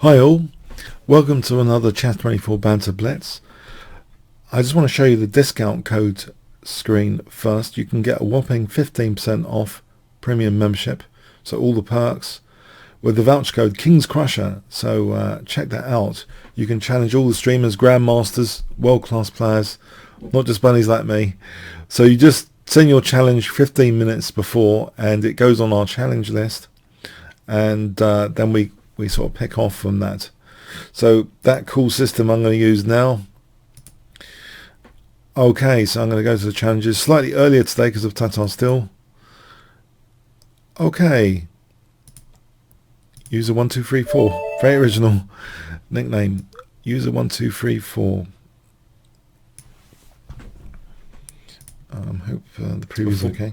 Hi all, welcome to another Chat24 Banter Blitz. I just want to show you the discount code screen first. You can get a whopping 15% off premium membership, so all the perks, with the voucher code Kingscrusher. So check that out. You can challenge all the streamers, grandmasters, world-class players, not just bunnies like me. So you just send your challenge 15 minutes before and it goes on our challenge list, and then we sort of pick off from that. So that cool system I'm going to use now. Okay, so I'm going to go to the challenges slightly earlier today because of Tatar Still. Okay, user1234, very original nickname, user1234. Hope the preview is okay.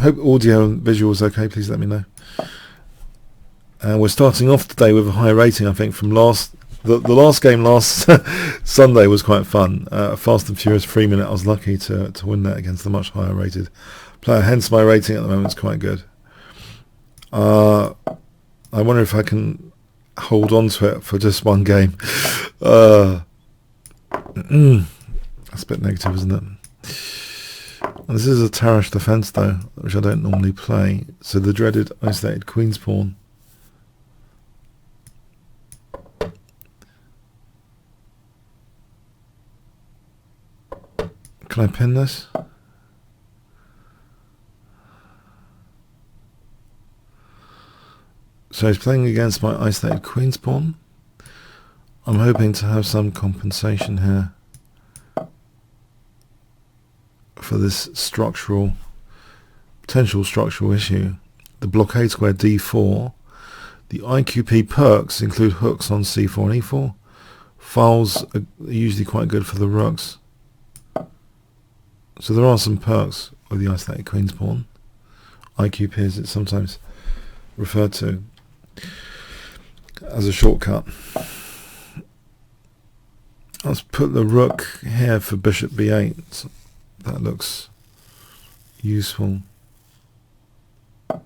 Hope audio and visual is okay. Please let me know. We're starting off today with a high rating, I think, from the last game last Sunday was quite fun. Fast and Furious 3 minute. I was lucky to win that against a much higher rated player. Hence my rating at the moment is quite good. I wonder if I can hold on to it for just one game. That's a bit negative, isn't it? This is a Tarish defense though, which I don't normally play. So the dreaded isolated Queen's Pawn. Can I pin this? So he's playing against my isolated Queen's Pawn. I'm hoping to have some compensation here for this potential structural issue. The blockade square d4. The IQP perks include hooks on c4 and e4. Files are usually quite good for the rooks. So there are some perks with the isolated Queen's Pawn. IQP as it's sometimes referred to as a shortcut. Let's put the rook here for bishop b8. That looks useful. I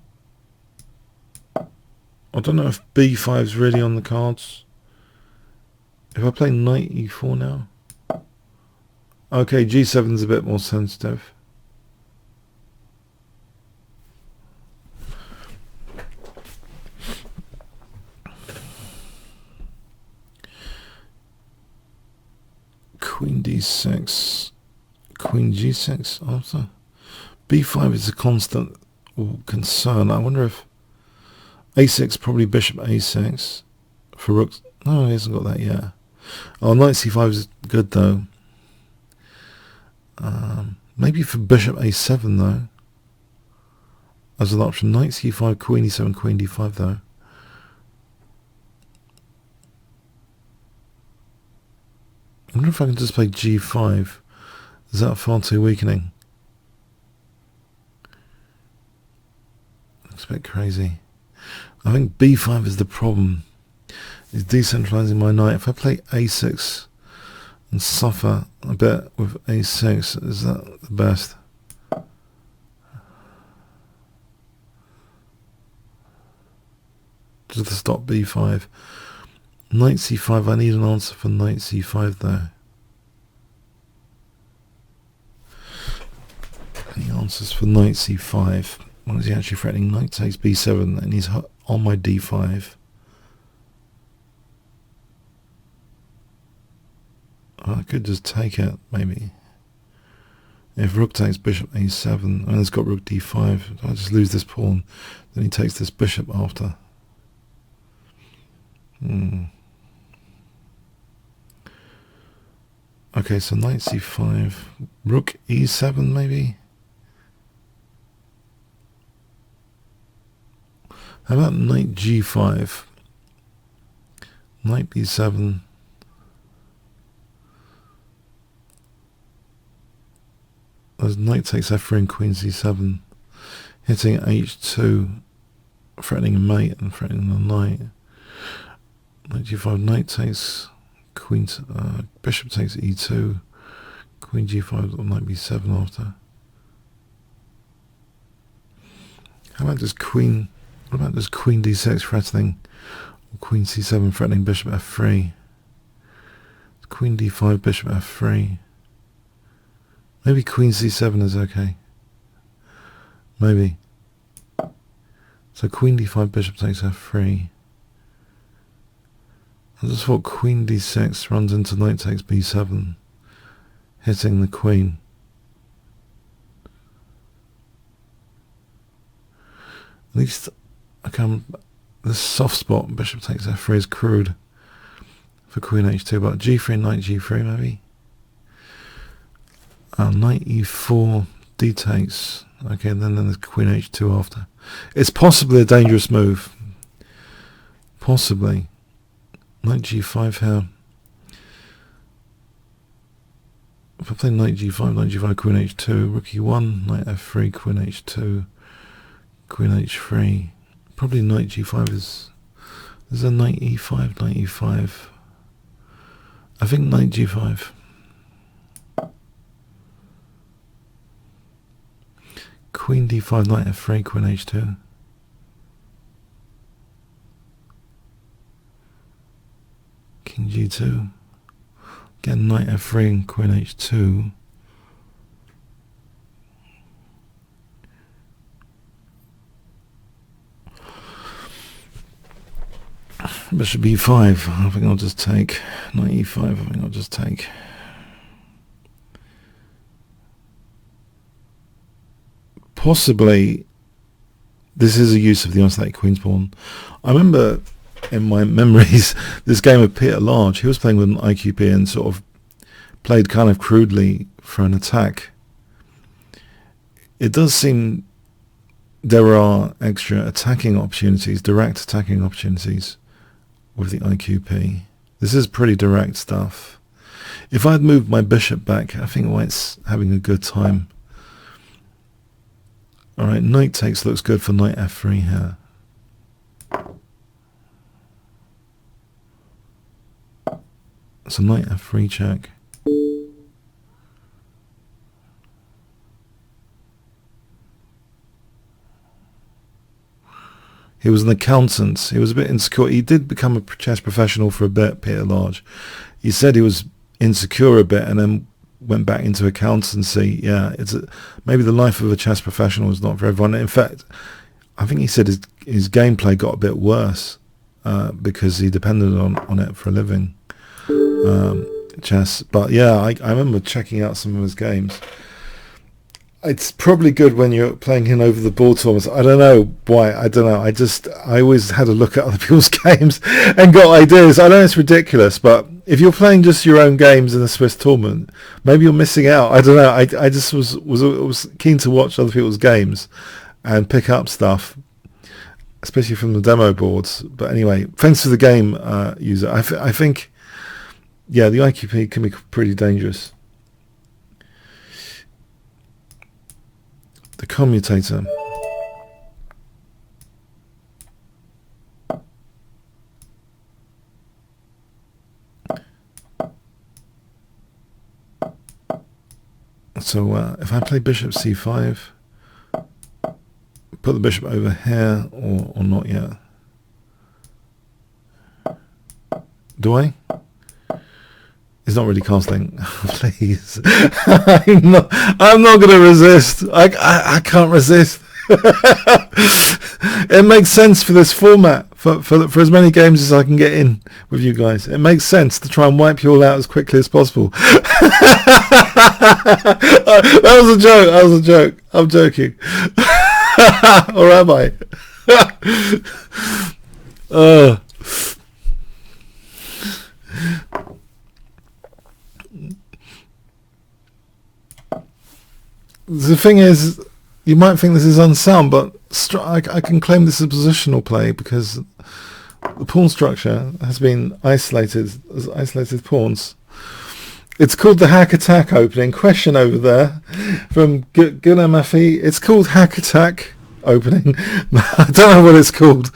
don't know if b5 is really on the cards. If I play knight e4 now. Okay, g7 is a bit more sensitive. Queen d6, queen g6 after. b5 is a constant concern. I wonder if a6, probably bishop a6 for rooks. No, he hasn't got that yet. Oh, knight c5 is good though. Maybe for bishop a7 though, as an option. Knight c5, queen e7, queen d5 though. I wonder if I can just play g5. Is that far too weakening? Looks a bit crazy. I think b5 is the problem. It's decentralizing my knight. If I play a6 and suffer a bit with a6, is that the best? Just to stop b5. Knight c5, I need an answer for knight c5 though. Any answers for knight c5? What is he actually threatening? Knight takes b7 and he's on my d5. I could just take it, maybe. If rook takes bishop a7, and it's got rook d5, I just lose this pawn. Then he takes this bishop after. Okay, so knight c5, rook e7 maybe? How about knight g5? Knight b7. As knight takes f3 and queen c7, hitting h2, threatening a mate and threatening the knight. Knight g5, knight takes queen, bishop takes e2, queen g5 or knight b7 after. How about just queen What about this queen d6 threatening, or queen c7 threatening bishop f3? Queen d5, bishop f3. Maybe queen c7 is okay. Maybe. So queen d5, bishop takes f3. I just thought queen d6 runs into knight takes b7, hitting the queen. At least this soft spot, bishop takes f3, is crude for queen h2, but g3, knight g3 maybe. Knight e4, d takes. Okay, and then there's queen h2 after. It's possibly a dangerous move. Possibly. Knight g5 here. If I play knight g5, queen h2, rook e1, knight f3, queen h2, queen h3. Probably knight g5 is... There's a knight e5, knight e5. I think knight g5. Queen d5, knight f3, queen h2. King g2. Again, knight f3 and queen h2. Bishop b5. I think I'll just take. Knight e5. I think I'll just take. Possibly, this is a use of the isolated queen's pawn. I remember in my memories this game of Peter Large. He was playing with an IQP and sort of played kind of crudely for an attack. It does seem there are extra attacking opportunities, direct attacking opportunities with the IQP. This is pretty direct stuff. If I'd moved my bishop back, I think White's having a good time. Alright, knight takes looks good for knight f3 here. So knight f3 check. He was an accountant. He was a bit insecure. He did become a chess professional for a bit, Peter Large. He said he was insecure a bit and then went back into accountancy. Yeah, maybe the life of a chess professional is not for everyone. In fact, I think he said his gameplay got a bit worse because he depended on it for a living, chess. But yeah, I remember checking out some of his games. It's probably good when you're playing him over the board tournaments. I don't know why. I don't know. I always had a look at other people's games and got ideas. I know it's ridiculous, but if you're playing just your own games in a Swiss tournament, maybe you're missing out. I don't know. I just was keen to watch other people's games and pick up stuff, especially from the demo boards. But anyway, thanks for the game, user. I think, yeah, the IQP can be pretty dangerous. The commutator. So if I play bishop c5, put the bishop over here, or not yet. Do I? It's not really casting. Please. I'm not going to resist. I can't resist. It makes sense for this format, for as many games as I can get in with you guys. It makes sense to try and wipe you all out as quickly as possible. That was a joke. That was a joke. I'm joking. Or am I? The thing is, you might think this is unsound, but I can claim this is positional play because the pawn structure has been isolated as isolated pawns. It's called the hack attack opening. Question over there from Gulam Mafi. It's called hack attack opening. I don't know what it's called.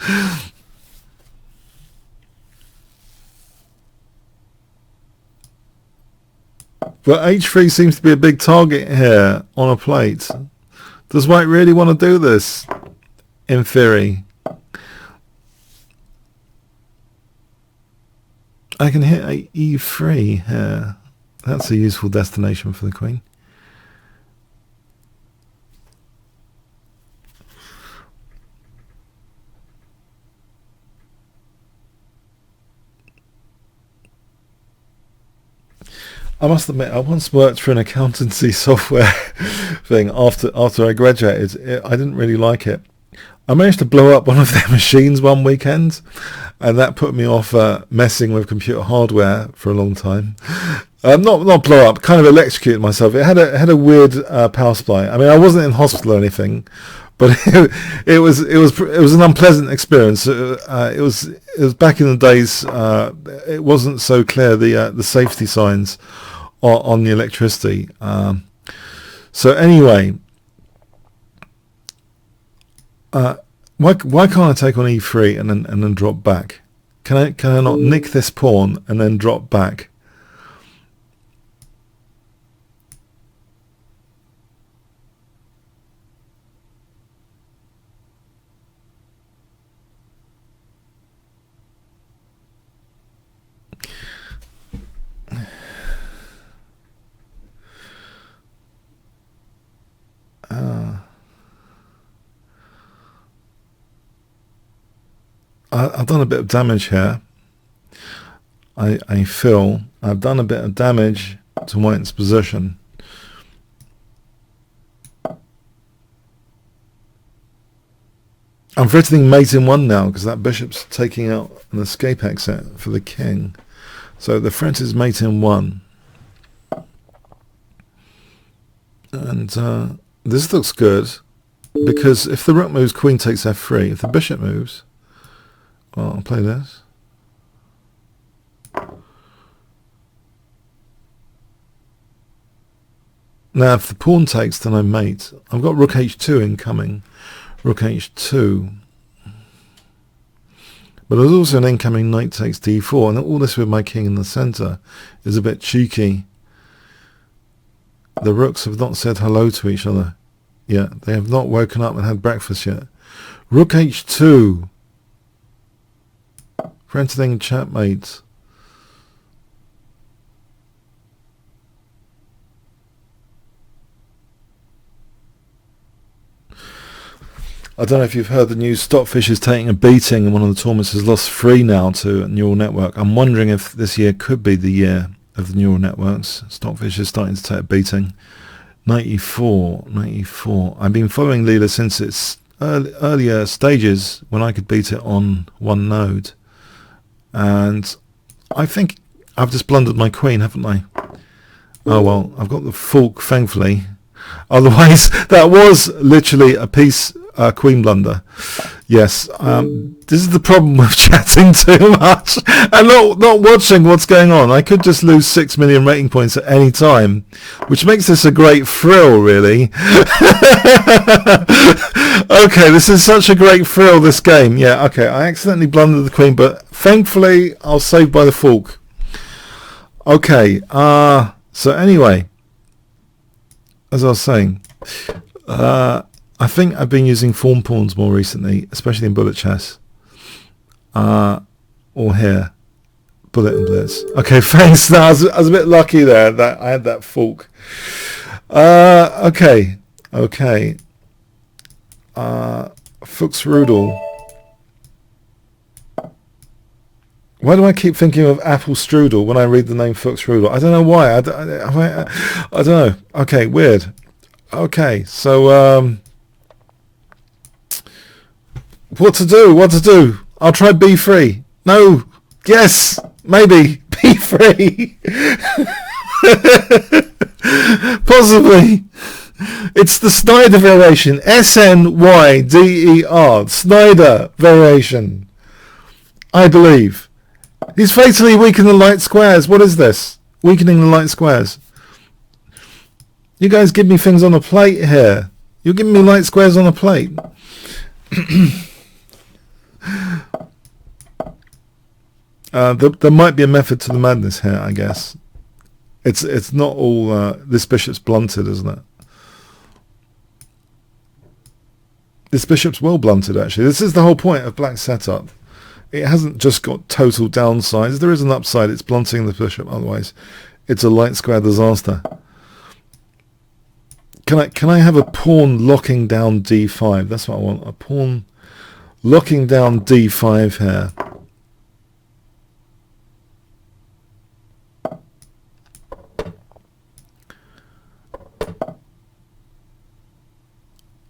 But h3 seems to be a big target here on a plate. Does White really want to do this? In theory. I can hit a e3 here. That's a useful destination for the queen. I must admit, I once worked for an accountancy software thing after I graduated. I didn't really like it. I managed to blow up one of their machines one weekend, and that put me off messing with computer hardware for a long time. Not blow up, kind of electrocuted myself. It had a weird power supply. I mean, I wasn't in hospital or anything, but it was an unpleasant experience. It was back in the days. It wasn't so clear the safety signs on the electricity. So anyway, why can't I take on e3 and then drop back? Can I not nick this pawn and then drop back? I've done a bit of damage here. I feel I've done a bit of damage to white's position. I'm threatening mate in one now because that bishop's taking out an escape exit for the king. So the threat is mate in one. And this looks good because if the rook moves, queen takes f3. If the bishop moves, well, I'll play this. Now, if the pawn takes, then I mate. I've got rook h2 incoming. Rook h2. But there's also an incoming knight takes d4. And all this with my king in the centre is a bit cheeky. The rooks have not said hello to each other yet. They have not woken up and had breakfast yet. Rook h2. Threatening chatmate. I don't know if you've heard the news. Stockfish is taking a beating and one of the tournaments has lost 3 now to a neural network. I'm wondering if this year could be the year of the neural networks. Stockfish is starting to take a beating. 94. I've been following Leela since its earlier stages when I could beat it on one node. And I think I've just blundered my queen, haven't I? Oh well, I've got the fork, thankfully. Otherwise, that was literally a piece queen blunder. Yes, this is the problem with chatting too much and not watching what's going on. I could just lose 6 million rating points at any time, which makes this a great thrill, really. Okay, this is such a great thrill, this game. Yeah, okay, I accidentally blundered the queen, but thankfully I was saved by the fork. Okay, so anyway, as I was saying, I think I've been using form pawns more recently, especially in bullet chess. Or here. Bullet and blitz. Okay, thanks. No, I was a bit lucky there that I had that fork. Okay. Fuchsrudel. Why do I keep thinking of apple strudel when I read the name Fuchsrudel? I don't know why. I don't know. Okay, weird. Okay, so what to do? I'll try b3. No. Yes. Maybe b3. Possibly. It's the Snyder variation. SNYDER. Snyder variation. I believe. He's fatally weakening the light squares. What is this? Weakening the light squares. You guys give me things on a plate here. You're giving me light squares on a plate. There might be a method to the madness here, I guess. It's not all this bishop's blunted, isn't it? This bishop's well blunted, actually. This is the whole point of black setup. it hasn't just got total downsides. There is an upside. It's blunting the bishop. Otherwise, it's a light square disaster. Can I have a pawn locking down d5? That's what I want. A pawn locking down d5 here.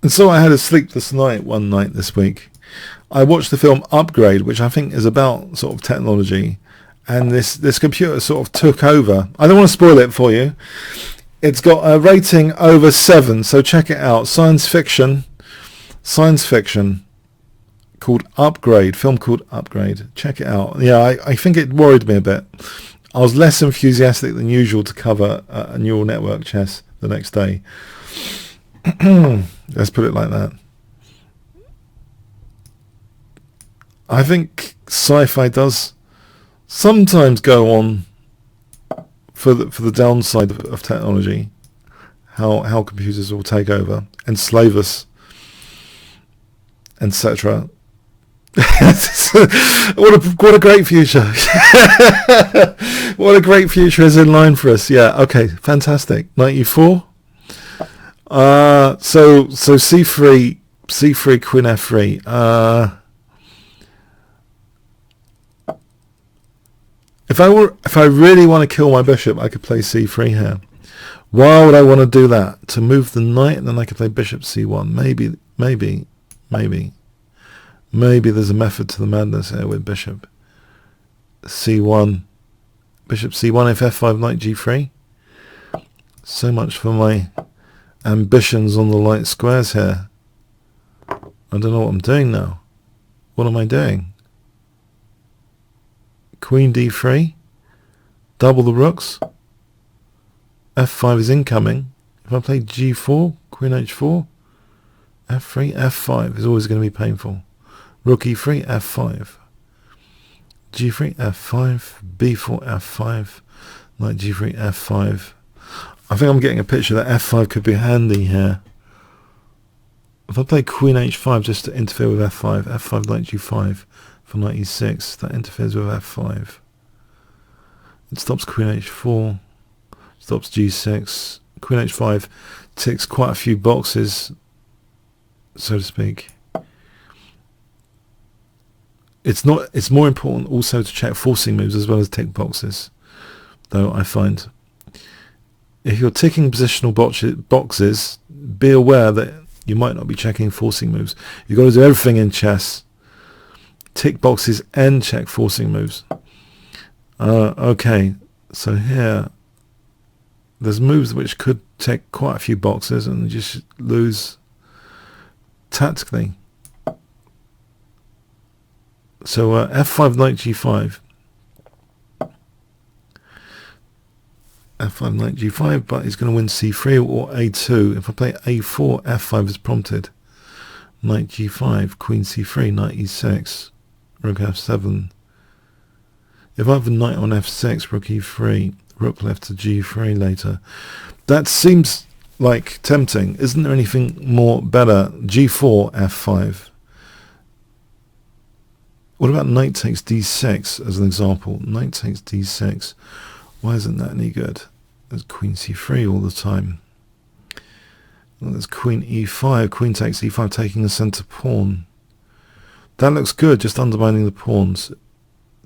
And so I had a sleepless night one night this week. I watched the film Upgrade, which I think is about sort of technology, and this computer sort of took over. I don't want to spoil it for you. It's got a rating over 7, so check it out. Science fiction called Upgrade, film called Upgrade. Check it out. Yeah, I think it worried me a bit. I was less enthusiastic than usual to cover a neural network chess the next day. Let's put it like that. I think sci-fi does sometimes go on for the downside of technology, how computers will take over, enslave us, etc. What a great future! What a great future is in line for us. Yeah. Okay. Fantastic. 94. So c3, queen f3. If I really want to kill my bishop, I could play c3 here. Why would I want to do that? To move the knight, and then I could play bishop c1. Maybe there's a method to the madness here with bishop c1. Bishop c1 if f5 knight g3. So much for my ambitions on the light squares here. I don't know what I'm doing now. What am I doing? Queen d3, double the rooks. f5 is incoming. If I play g4, queen h4, f3, f5 is always going to be painful. Rook e3, f5, g3, f5, b4, f5, knight g3, f5. I think I'm getting a picture that f5 could be handy here. If I play queen h5 just to interfere with f5, f5 knight g5 for knight e6, that interferes with f5. It stops queen h4, stops g6. Queen h5 ticks quite a few boxes, so to speak. It's more important also to check forcing moves as well as tick boxes, though I find. If you're ticking positional boxes, be aware that you might not be checking forcing moves. You've got to do everything in chess. Tick boxes and check forcing moves. Okay, so here, there's moves which could tick quite a few boxes and just lose tactically. So f5 knight g5. f5 knight g5, but he's going to win c3 or a2. If I play a4, f5 is prompted. Knight g5, queen c3, knight e6, rook f7. If I have a knight on f6, rook e3, rook left to g3 later. That seems like tempting. Isn't there anything more better? g4, f5. What about knight takes d6 as an example? Knight takes d6. Why isn't that any good? There's queen c3 all the time. Well, there's queen e5. Queen takes e5, taking the centre pawn. That looks good, just undermining the pawns.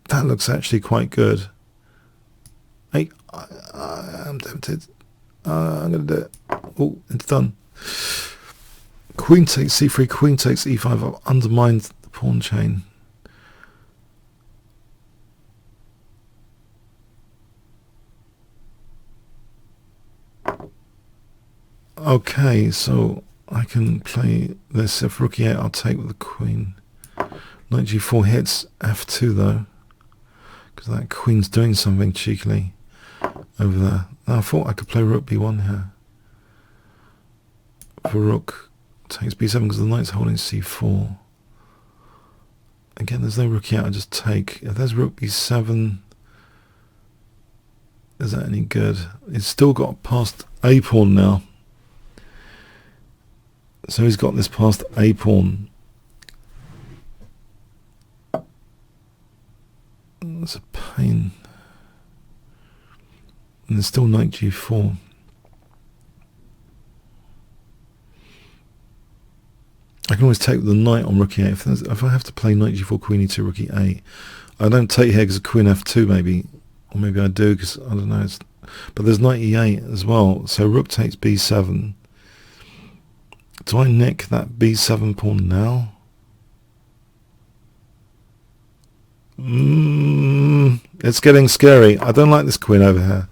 That looks actually quite good. Hey, I'm tempted. I'm going to do it. Oh, it's done. Queen takes c3, queen takes e5. I've undermined the pawn chain. Okay, so I can play this. If rook e8, I'll take with the queen. Knight g4 hits f2 though, because that queen's doing something cheekily over there. Now I thought I could play rook b1 here. For rook takes b7 because the knight's holding c4. Again, there's no rook e8, I just take. If there's rook b7, is that any good? It's still got past a pawn now. So he's got this past a pawn. That's a pain. And there's still knight g4. I can always take the knight on rook e8. If I have to play knight g4, queen e2, rook e8, I don't take here because queen f2 maybe. Or maybe I do because, I don't know. But there's knight e8 as well. So rook takes b7. Do I nick that b7 pawn now? It's getting scary. I don't like this queen over here.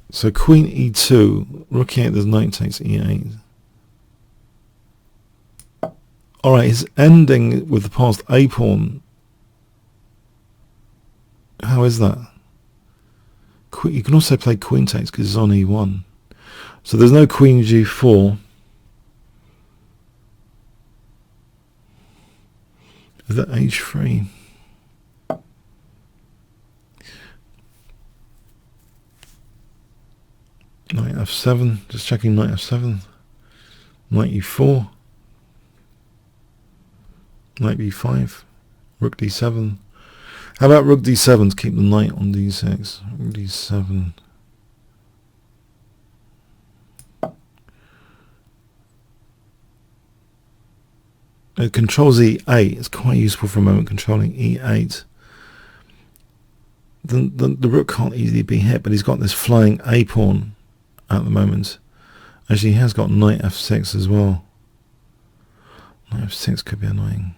So queen e2, rook e8, there's knight takes e8. Alright, he's ending with the passed a pawn. How is that? You can also play queen takes because it's on e1. So there's no queen g4. Is that h3? Knight f7, just checking knight f7. Knight e4. Knight b5. Rook d7. How about rook d7 to keep the knight on d6? Rook d7. It controls e8. It's quite useful for a moment, controlling e8. The rook can't easily be hit, but he's got this flying a pawn at the moment. Actually, he has got knight f6 as well. Knight f6 could be annoying.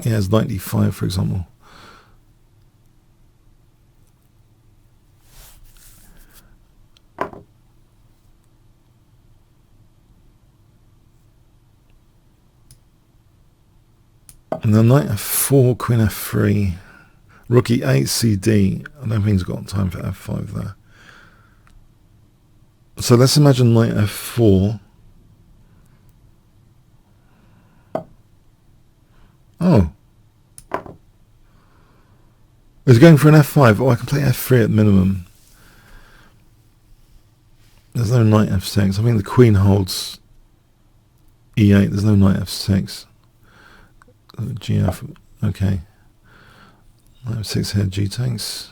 Yeah, it's knight d5, for example. And then knight f4, queen f3, rook e8, cd. I don't think he's got time for f5 there. So let's imagine knight f4. Oh. He's going for an f5. Oh, I can play f3 at minimum. There's no knight f6. I think the queen holds e8. There's no knight f6. Gf. Okay. Knight f6 here, g takes.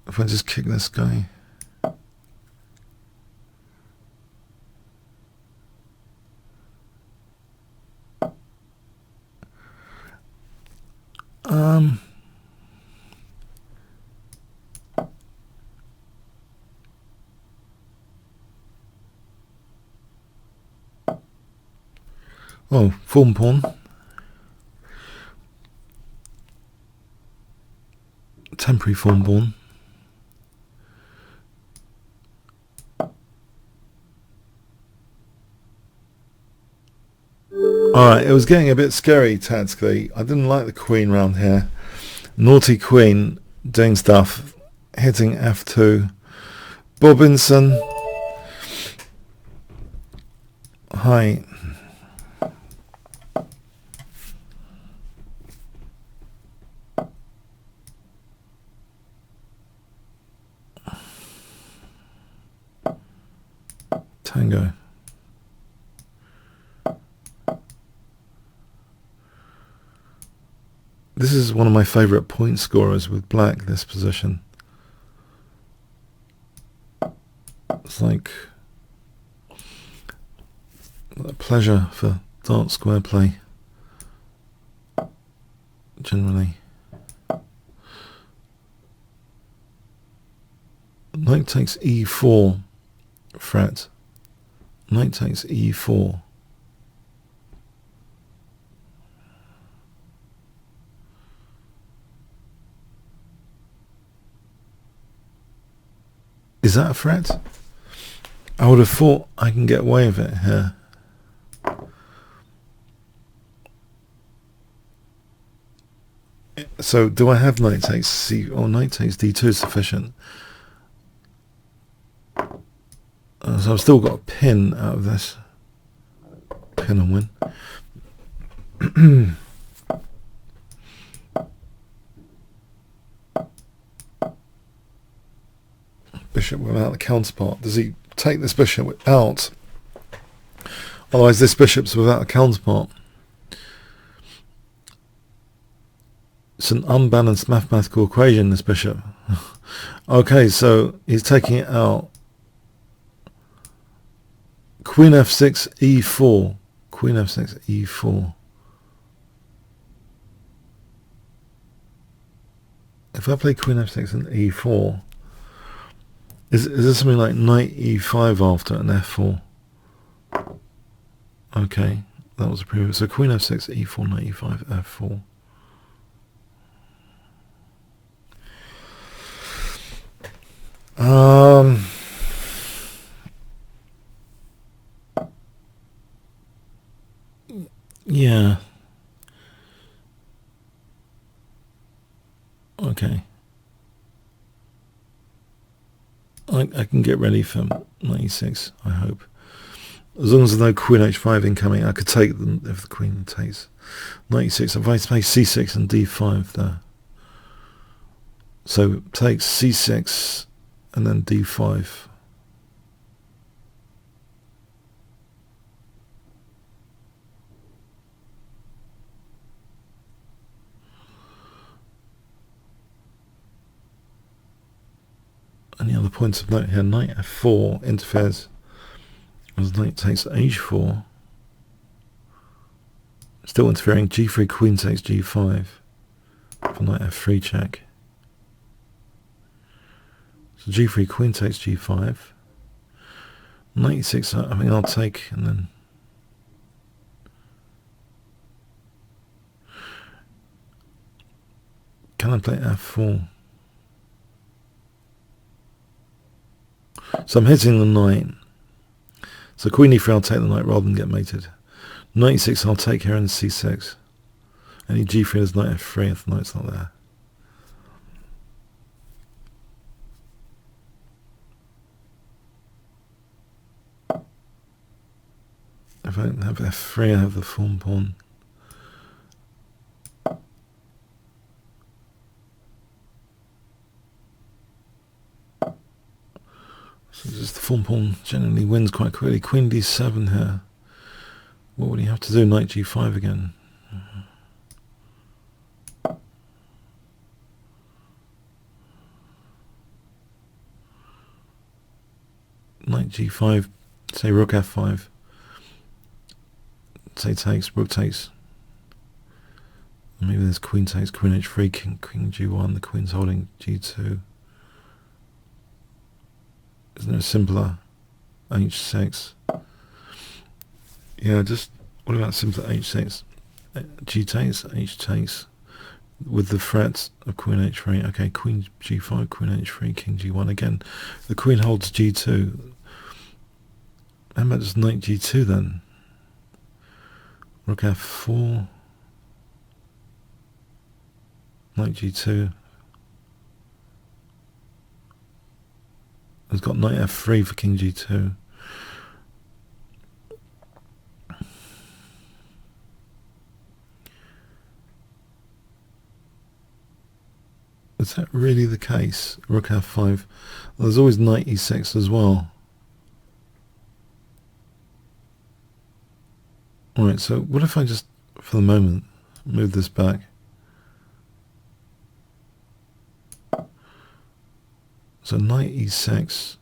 If I just kick this guy. Oh, form pawn. Temporary form pawn. Alright, it was getting a bit scary tactically. I didn't like the queen round here. Naughty queen doing stuff. Hitting f2. Bobinson. Hi. Tango. This is one of my favourite point scorers with black, this position. It's like a pleasure for dark square play, generally. Knight takes e4, fret. Knight takes e4. Is that a threat? I would have thought I can get away with it here. So do I have knight takes c or knight takes d2 is sufficient? So I've still got a pin out of this. Pin and win. Bishop without the counterpart. Does he take this bishop out? Otherwise this bishop's without a counterpart. It's an unbalanced mathematical equation, this bishop. Okay, so he's taking it out. Queen f6, e4. Queen f6, e4. If I play queen f6 and e4, is there something like knight e5 after and f4? Okay, that was a previous. So queen f6, e4, knight e5, f4. Yeah. Okay. I can get ready for 96, I hope. As long as there's no queen h5 incoming, I could take them if the queen takes 96. If I play c6 and d5 there. So take c6 and then d5. Any other points of note here? Knight f4 interferes as knight takes h4. Still interfering. g3, queen takes g5 for knight f3 check. So g3, queen takes g5. Knight e6, I think I'll take, and then can I play f4? So I'm hitting the knight. So queen e3, I'll take the knight rather than get mated. Knight e6, I'll take here in c6. Any g3 is knight f3 if the knight's not there. If I don't have f3, I have the form pawn. So just the form pawn generally wins quite quickly. Queen d7 here. What would he have to do? Knight g5 again. Knight g5. Say rook f5. Say takes, rook takes. Maybe there's queen takes, queen h3, king g1. The queen's holding g2. Isn't there a simpler h6? Yeah, just what about simpler h6? G takes, h takes, with the threats of queen h3. Okay, queen g5, queen h3, king g1 again. The queen holds g2. How about just knight g2 then? Rook f4. Knight g2. It's got knight f3 for king g2. Is that really the case? Rook f5. There's always knight e6 as well. Alright, so what if I just, for the moment, move this back? So knight e6.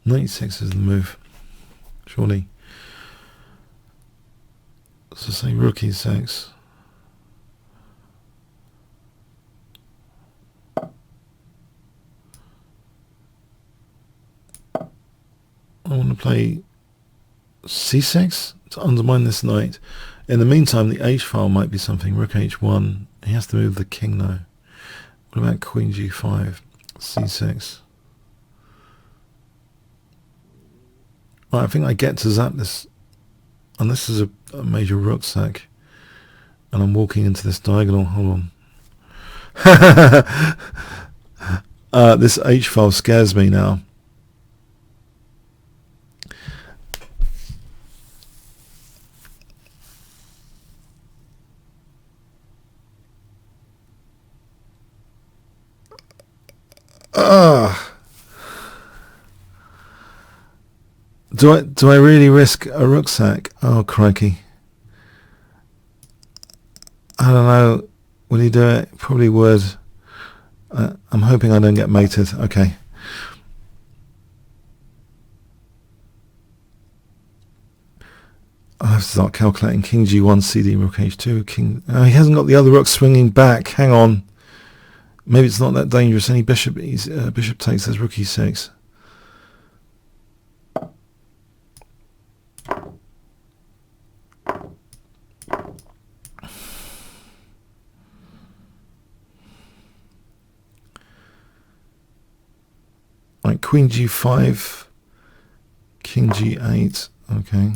Knight e6 is the move, surely. So say rook e6. I want to play c6 to undermine this knight. In the meantime, the h file might be something. Rook h1. He has to move the king now. What about queen g5, c6? Right, I think I get to zap this, and this is a major rook sack, and I'm walking into this diagonal. Hold on. This h file scares me now. Ah. Do I really risk a rook sack? Oh crikey. I don't know. Will he do it? Probably would. I'm hoping I don't get mated. Okay. I have to start calculating. King G1, CD, Rook H2, King... Oh, he hasn't got the other rook swinging back. Hang on. Maybe it's not that dangerous. Any bishop, bishop takes, there's Rook E6. Right, Queen G5, King G8. Okay.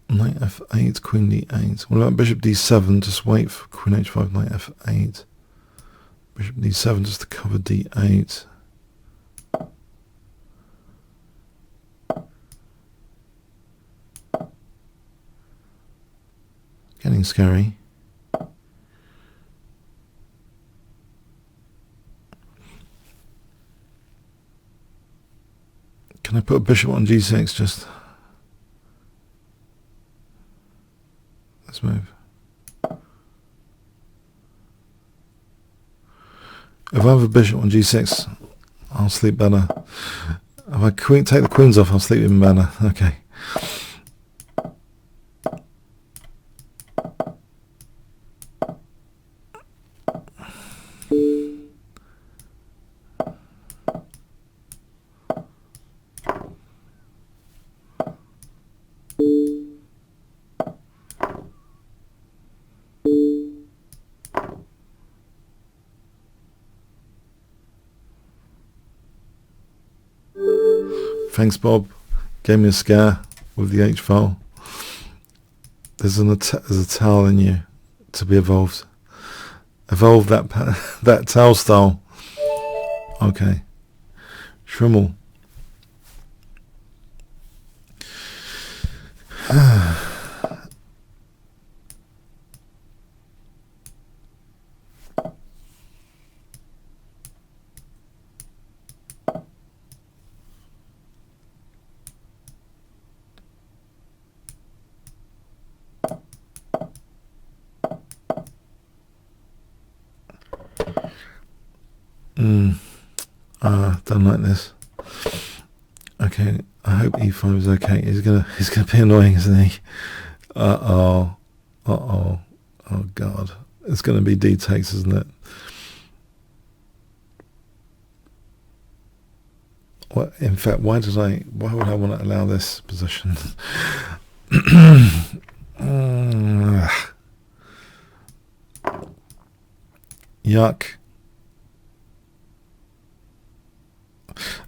Knight F8, Queen D8. What about Bishop D7? Just wait for Queen H5, Knight F8. Bishop D7 just to cover D8. Getting scary. Can I put a bishop on G6 just... Let's move. If I have a bishop on G6, I'll sleep better. If I take the queens off, I'll sleep even better. Okay. Thanks, Bob. Gave me a scare with the H file. There's a towel in you to be evolved. Evolve that towel style. Okay. Shrimmel. Don't like this. Okay, I hope E5 is okay. He's gonna be annoying, isn't he? Oh God, it's gonna be D takes, isn't it? Well, in fact, why would I want to allow this position? Yuck.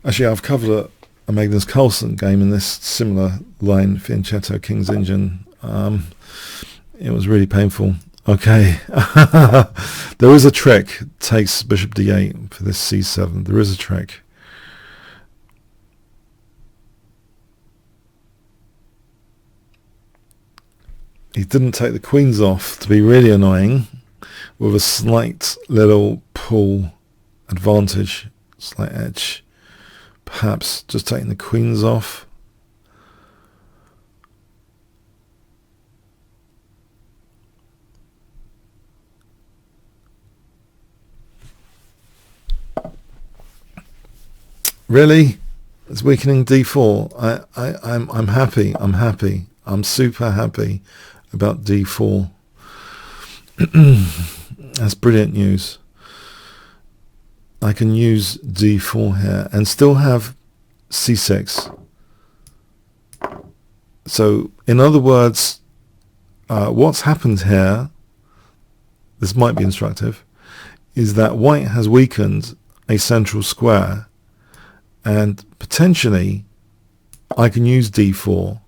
Actually, I've covered a Magnus Carlsen game in this similar line, Fianchetto King's Engine. It was really painful. Okay. There is a trick. Takes Bishop D8 for this C7. There is a trick. He didn't take the queens off to be really annoying, with a slight little pull advantage, slight edge. Perhaps just taking the queens off. Really? It's weakening D4. I'm happy. I'm happy. I'm super happy about D4. That's brilliant news. I can use D4 here and still have C6. So, in other words, what's happened here, this might be instructive, is that white has weakened a central square, and potentially I can use D4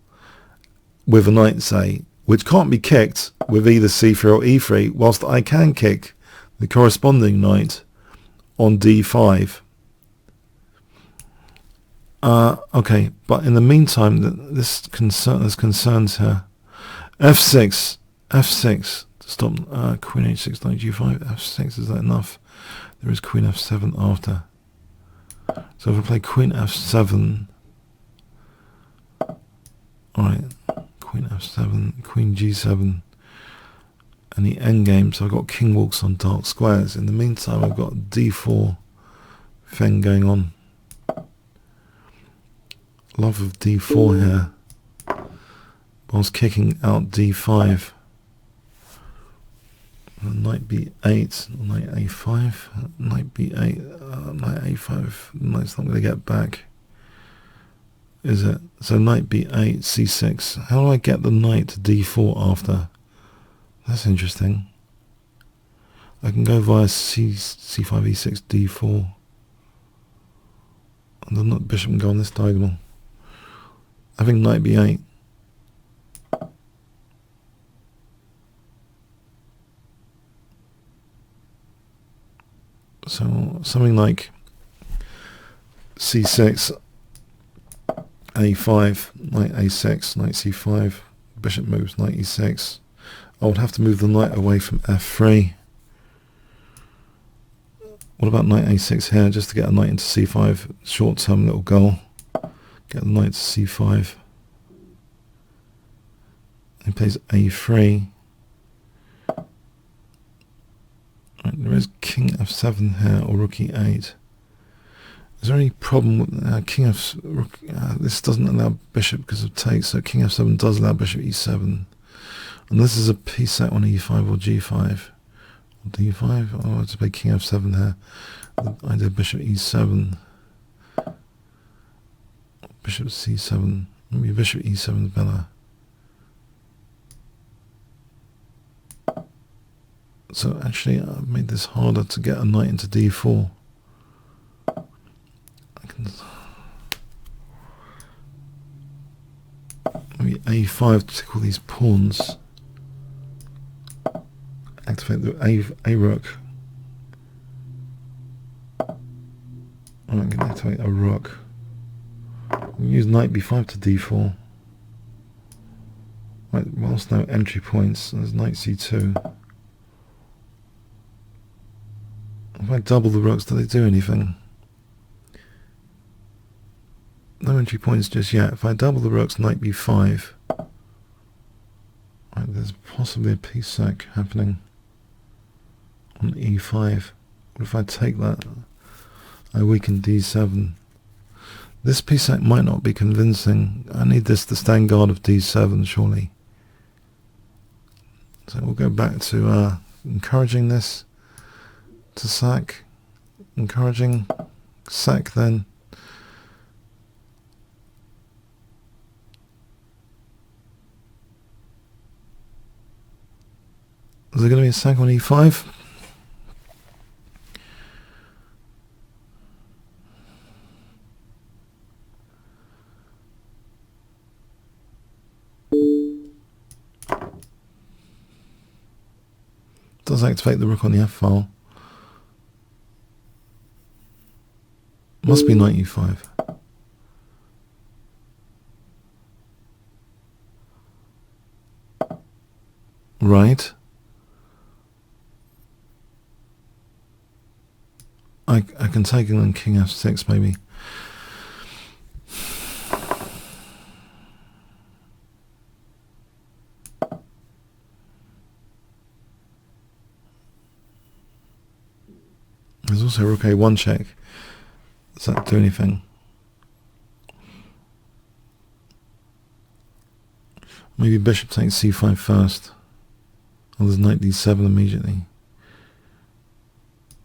with a knight, say, which can't be kicked with either C3 or E3, whilst I can kick the corresponding knight on d5. Okay, but in the meantime, there's concerns here. f6 to stop queen h6, knight g5. f6, is that enough? There is queen f7 after. So if I play queen f7, alright, queen f7, queen g7, and the endgame, so I've got king walks on dark squares. In the meantime, I've got d4 thing going on. Love of d4 here. Whilst kicking out d5. Knight b8, knight a5, knight b8, knight a5. Knight's not going to get back, is it? So knight b8, c6. How do I get the knight to d4 after? That's interesting. I can go via c5, e6, d4. And then the bishop can go on this diagonal. I think knight b8. So something like c6, a5, knight a6, knight c5, bishop moves, knight e6. I would have to move the knight away from f3. What about knight a6 here, just to get a knight into c5, short-term little goal. Get the knight to c5. He plays a3. Right, there is king f7 here, or rook e8. Is there any problem with king f... this doesn't allow bishop because of take, so king f7 does allow bishop e7. And this is a piece set on e5 or g5. Or d5? Oh, I have to play king f7 here. I did bishop e7. Bishop c7. Maybe bishop e7 is better. So actually I've made this harder to get a knight into d4. I can maybe a5 to tickle these pawns. Activate the a rook. I'm going to activate a rook. Use knight b5 to d4. Right, whilst no entry points, there's knight c2. If I double the rooks, do they do anything? No entry points just yet. If I double the rooks, knight b5. Right, there's possibly a piece sack happening on e5. What if I take that? I weaken d7. This piece sack might not be convincing. I need this to stand guard of d7, surely. So we'll go back to encouraging this to sack. Encouraging sack then. Is there going to be a sack on e5? Does activate the rook on the f file. Must be knight e5. Right. I can take it on king f6 maybe. There's also rook a1 check. Does that do anything? Maybe bishop takes c5 first. Oh, there's knight d7 immediately.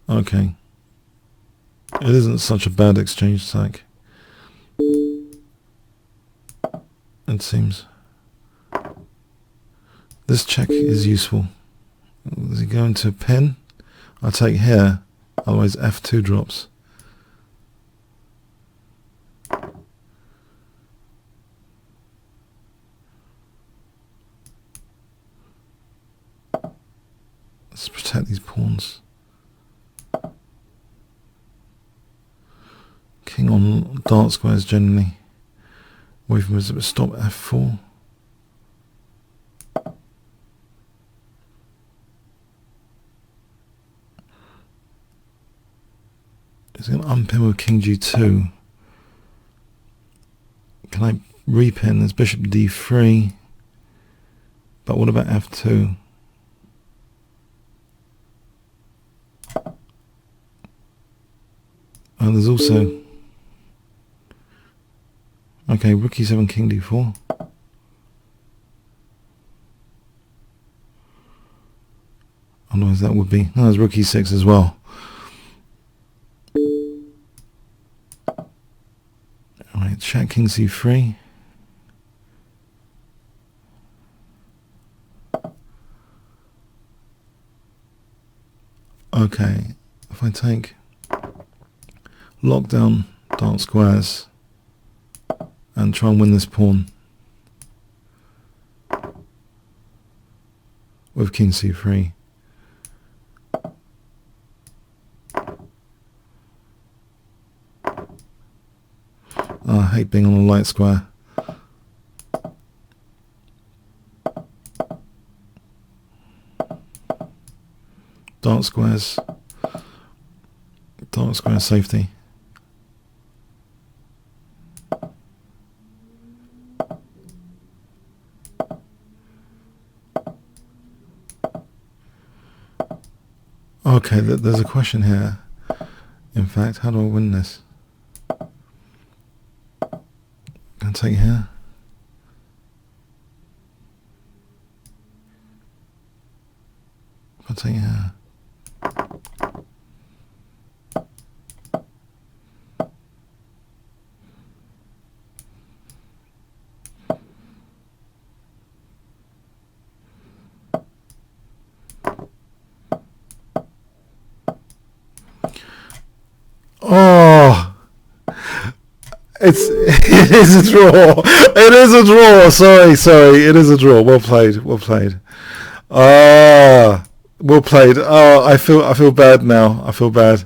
Okay. It isn't such a bad exchange sack, it seems. This check is useful. Does he go into pin? I'll take here, otherwise f2 drops. Let's protect these pawns. working on dark squares generally. Away from us, stop f4. It's going to unpin with king g2. Can I repin? There's bishop d3. But what about f2? And there's also... Okay, rook e7, king d4. Otherwise that would be... No, there's rook e6 as well. Alright, check king c3. Okay, if I take lockdown dark squares and try and win this pawn with king c3. Oh, I hate being on a light square. Dark square safety. Okay, there's a question here. In fact, how do I win this? Can I take here? If I take here. Oh, it is a draw. It is a draw. Sorry. It is a draw. Well played. Well played. Well played. Oh, I feel bad now. I feel bad.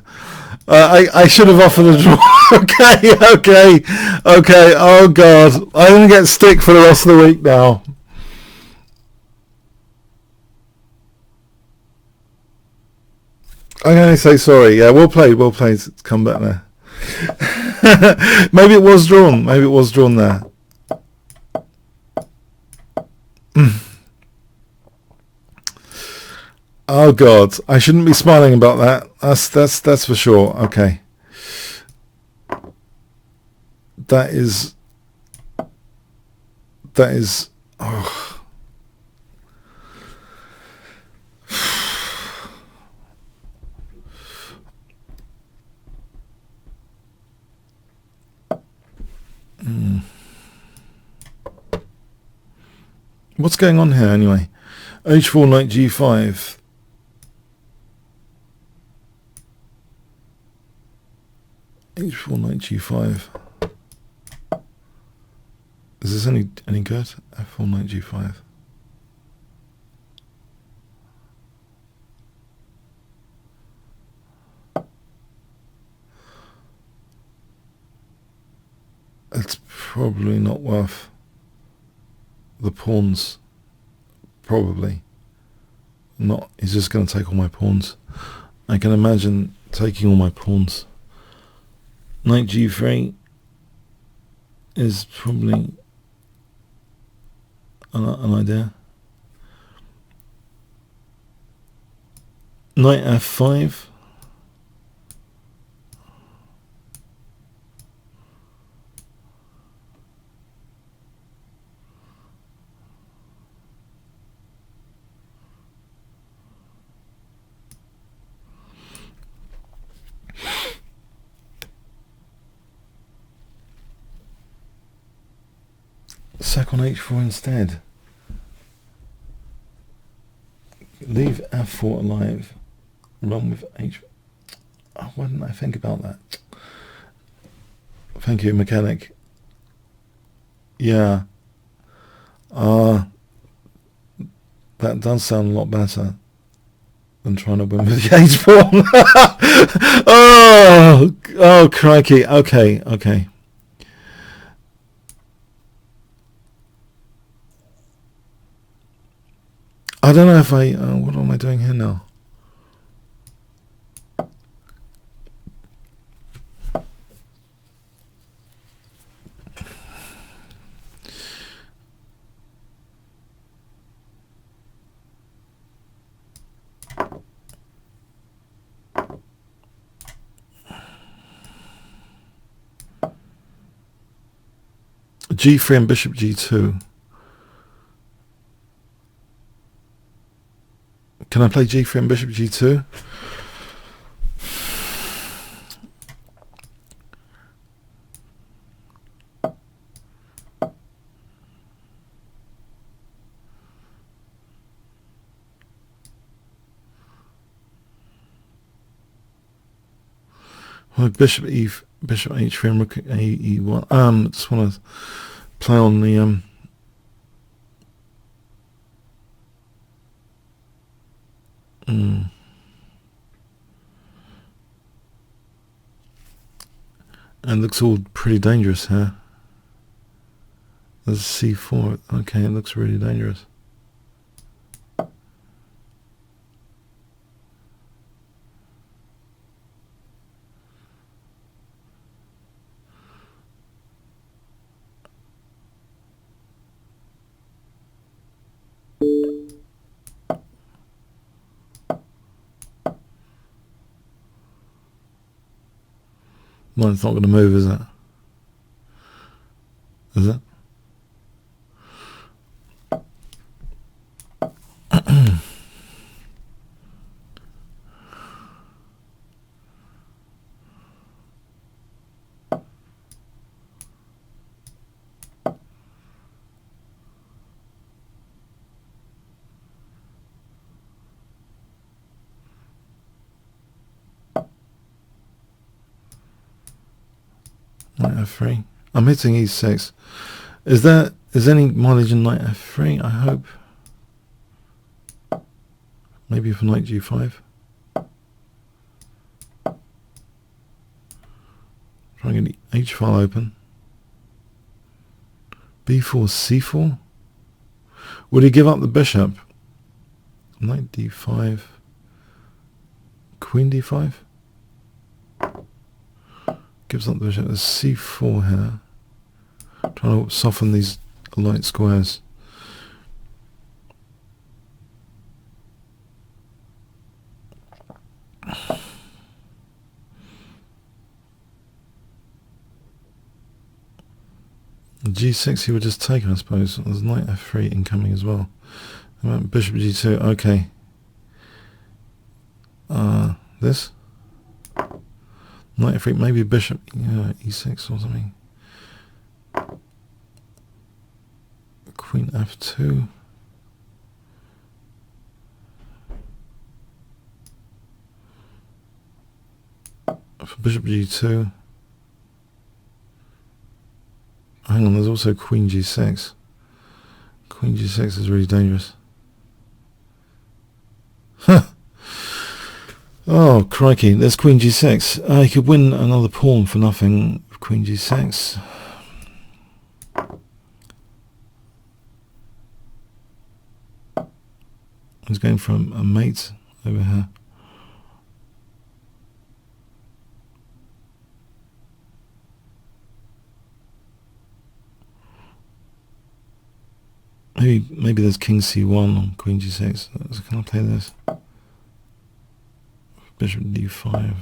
I should have offered a draw. Okay. Oh God, I'm gonna get stick for the rest of the week now. I'm going to say sorry. Yeah, well played. It's come back there. Maybe it was drawn. There. Oh God, I shouldn't be smiling about that. That's for sure. Okay. That is. Oh. What's going on here anyway? H4 knight g5. H4 knight g5. Is this any good? F4 knight g5. It's probably not worth the pawns. Probably not. He's just going to take all my pawns. I can imagine taking all my pawns. Knight g3 is probably an idea. Knight f5. Sack on h4 instead. Leave f4 alive. Run with h. Oh, why didn't I think about that? Thank you, mechanic. Yeah. That does sound a lot better than trying to win with the h pawn. Oh Oh, crikey. Okay, okay. I don't know if I... what am I doing here now? G3 and bishop G2. Can I play G3 and bishop G2? Well, bishop H3 and rook E1. Just want to play on the and looks all pretty dangerous here. There's C4. Okay, it looks really dangerous. Well, it's not going to move, is it? Is it? Knight F3. I'm hitting E6. Is there any mileage in Knight F3? I hope. Maybe for Knight G5. Try and get the H file open. B4, C4. Would he give up the bishop? Knight D5. Queen D5. Gives up the bishop. There's C4 here. Trying to soften these light squares. G6 he would just take, I suppose. There's Knight F3 incoming as well. Bishop G2. Okay. This. Knight F3. Maybe bishop E6 or something. Queen F2. For bishop G2. Hang on, there's also Queen G6. Queen G6 is really dangerous. Huh. Oh, crikey, there's Queen G6. He could win another pawn for nothing. Queen G6. He's going for a mate over here. Maybe there's King C1 on Queen G6. So can I play this? Bishop D5.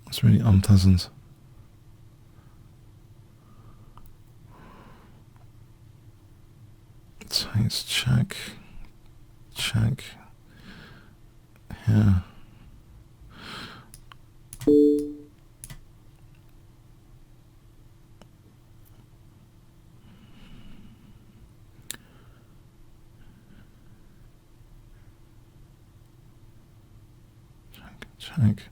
It's really unpleasant. Takes check, check, here. check.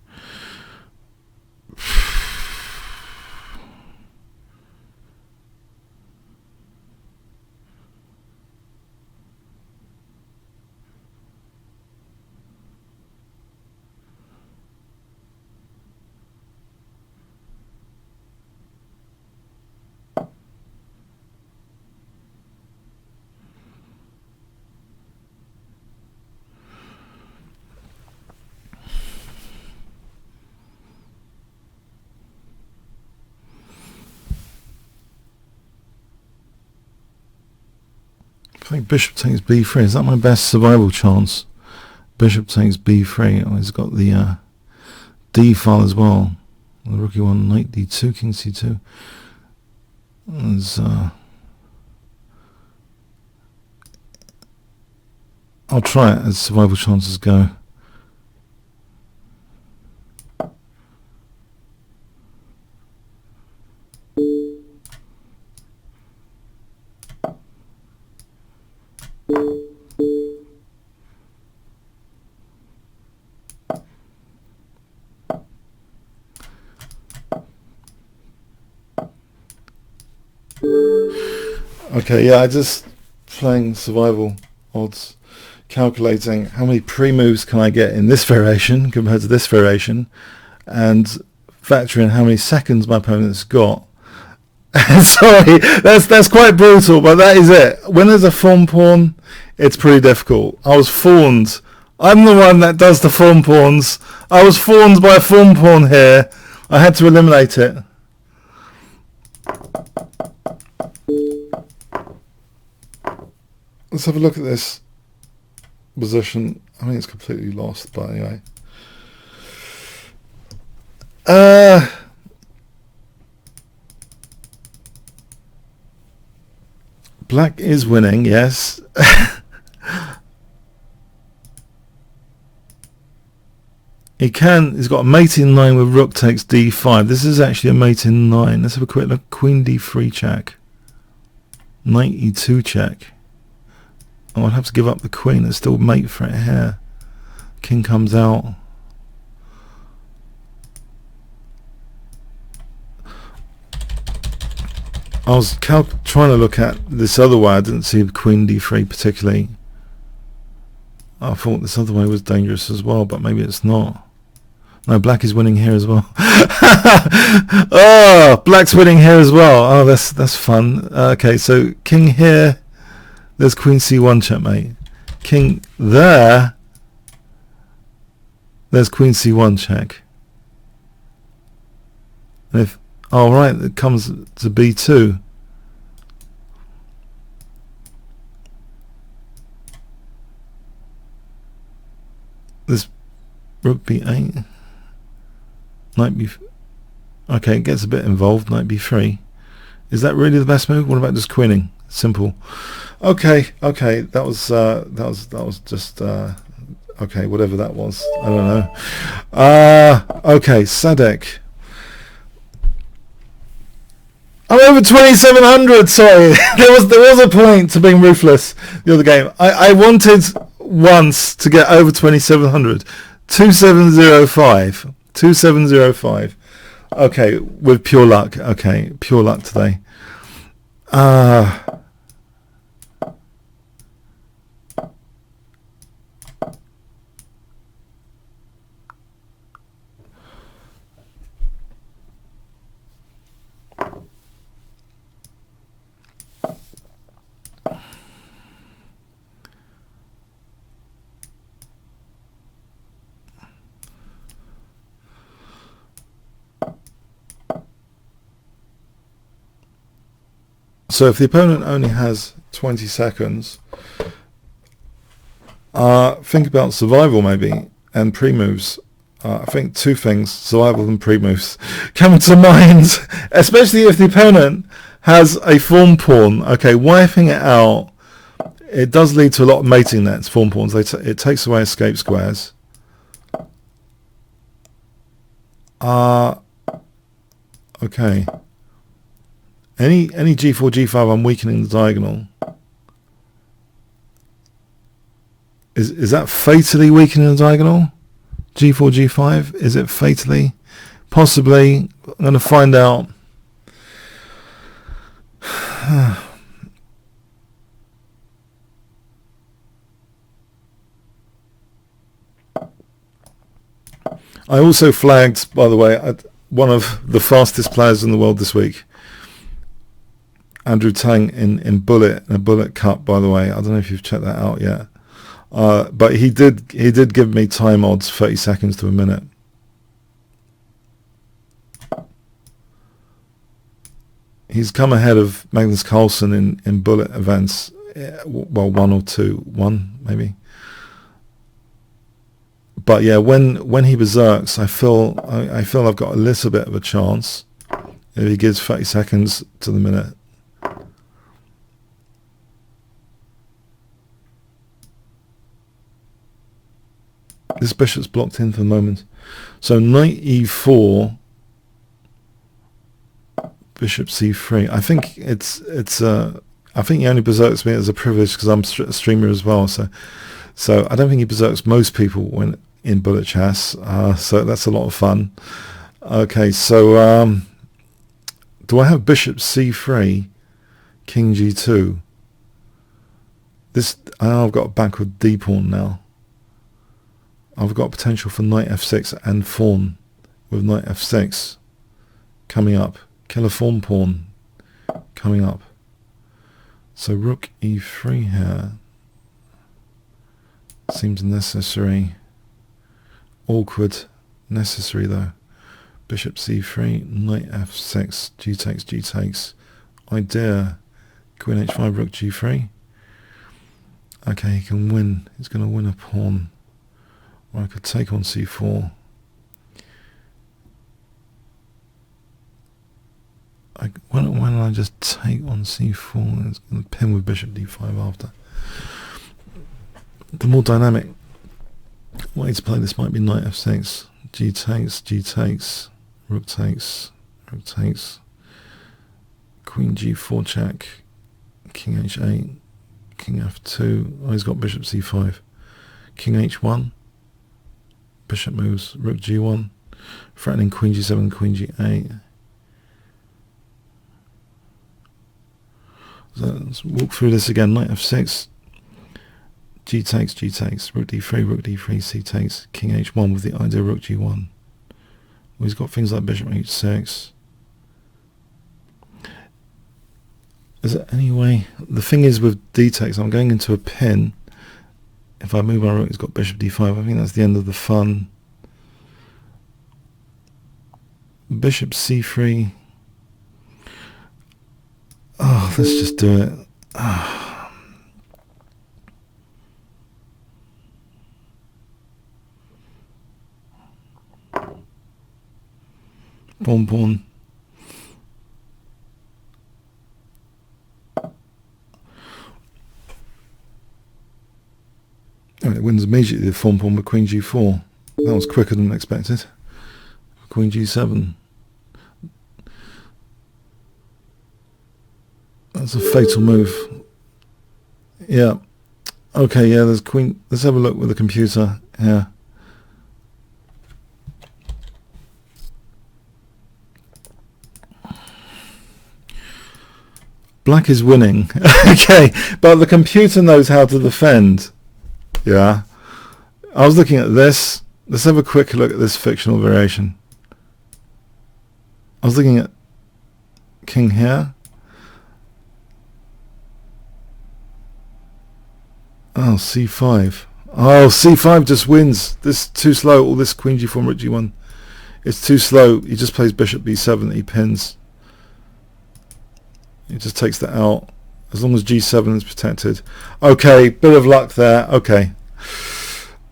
I think bishop takes b3. Is that my best survival chance? Bishop takes b3. Oh, he's got the d file as well. The rookie one, knight d2, king c2. There's, I'll try it as survival chances go. Okay, yeah, I just playing survival odds, calculating how many pre-moves can I get in this variation compared to this variation, and factoring how many seconds my opponent's got. Sorry, that's quite brutal, but that is it. When there's a fawn pawn, it's pretty difficult. I was fawned. I'm the one that does the fawn pawns. I was fawned by a fawn pawn here. I had to eliminate it. Let's have a look at this position. I mean, it's completely lost, but anyway. Black is winning, yes. He's got a mate in 9 with rook takes d5. This is actually a mate in 9. Let's have a quick look. Queen d3 check. Knight e2 check. Oh, I'd have to give up the queen. There's still mate for it here. King comes out. I was trying to look at this other way. I didn't see queen d3 particularly. I thought this other way was dangerous as well, but maybe it's not. No, black is winning here as well. Oh, black's winning here as well. Oh, that's fun. Okay, so king here. There's queen c1 checkmate. King there. There's queen c1 check. And if right, it comes to b2. This rook b8. Knight b. Okay, it gets a bit involved. Knight b3. Is that really the best move? What about just queening? Simple. Okay. That was just okay. Whatever that was, I don't know. Okay, Sadek. I'm over 2,700. Sorry, there was a point to being ruthless the other game. I wanted once to get over 2,700. 2705. 2705. Okay, with pure luck. Okay, pure luck today. So if the opponent only has 20 seconds, think about survival maybe and pre-moves. I think two things, survival and pre-moves, come to mind, especially if the opponent has a fawn pawn. Okay, wiping it out, it does lead to a lot of mating nets, fawn pawns. It takes away escape squares. Okay. Any g4, g5, I'm weakening the diagonal. Is that fatally weakening the diagonal? G4, G5. Is it fatally? Possibly. I'm going to find out. I also flagged, by the way, one of the fastest players in the world this week, Andrew Tang in a Bullet Cup, by the way. I don't know if you've checked that out yet. But he did give me time odds, 30 seconds to a minute. He's come ahead of Magnus Carlsen in bullet events. Well, 1 or 2. 1 maybe. But yeah, when he berserks, I feel I've got a little bit of a chance if he gives 30 seconds to the minute. This bishop's blocked in for the moment. So knight e4, bishop c3. I think I think he only berserks me as a privilege because I'm a streamer as well. So I don't think he berserks most people when in bullet chess. So that's a lot of fun. Okay, so do I have bishop c3, king g2? I've got a backward d pawn now. I've got potential for knight f6 and fawn with knight f6 coming up. Killer fawn pawn coming up. So rook e3 here seems necessary. Awkward. Necessary though. Bishop c3, knight f6, g takes. Idea. Queen h5, rook g3. Okay, he can win. He's going to win a pawn. Or I could take on c4. Why don't I just take on c4? It's going to pin with bishop d5 after. The more dynamic way to play this might be knight f6. G takes, rook takes, queen g4 check, king h8, king f2. Oh, he's got bishop c5. King h1. Bishop moves, rook g1, threatening queen g7, queen g8. So let's walk through this again. Knight f6, g takes, rook d3, c takes, king h1 with the idea rook g1. Well, he's got things like bishop h6. Is there any way? The thing is with d takes, I'm going into a pin. If I move my rook, he's got bishop d5. I think that's the end of the fun. Bishop c3. Oh, let's just do it. Pawn. And it wins immediately the pawn with queen g4. That was quicker than expected. Queen g7. That's a fatal move. Yeah. Okay, yeah, there's queen. Let's have a look with the computer here. Black is winning. Okay, but the computer knows how to defend. Yeah. I was looking at this. Let's have a quick look at this fictional variation. I was looking at king here. Oh, c5. Oh, c5 just wins. This is too slow. All this queen g4, rook g1. It's too slow. He just plays bishop b7. He pins. He just takes that out. As long as g7 is protected. Okay, bit of luck there. Okay.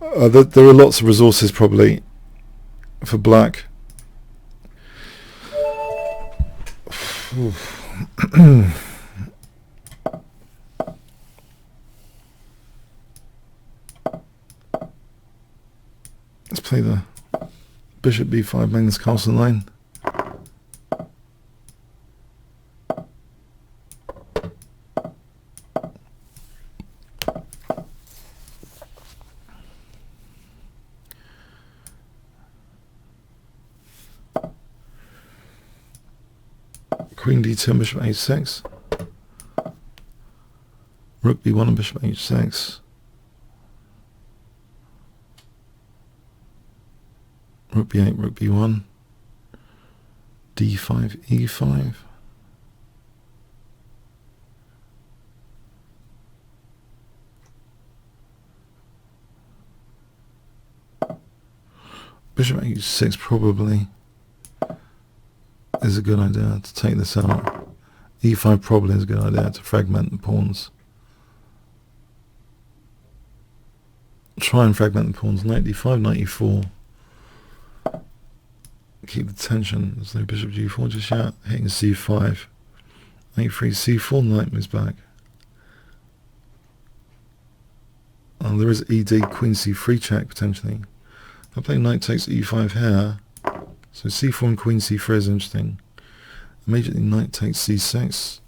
There are lots of resources probably for black. Let's play the bishop b5 Magnus Carlsen line. Queen d2 and bishop h6. Rook b1 and bishop h6. Rook b8, rook b1. d5, e5. Bishop h6 probably is a good idea to take this out. e5 probably is a good idea to fragment the pawns. Try and fragment the pawns. Knight d5, knight e4. Keep the tension. There's no bishop g4 just yet. Hitting c5. Knight 3, c4, knight moves back. There is ed, queen c3 check potentially. If I play knight takes e5 here, so c4 and queen c3 is interesting. Immediately knight takes c6.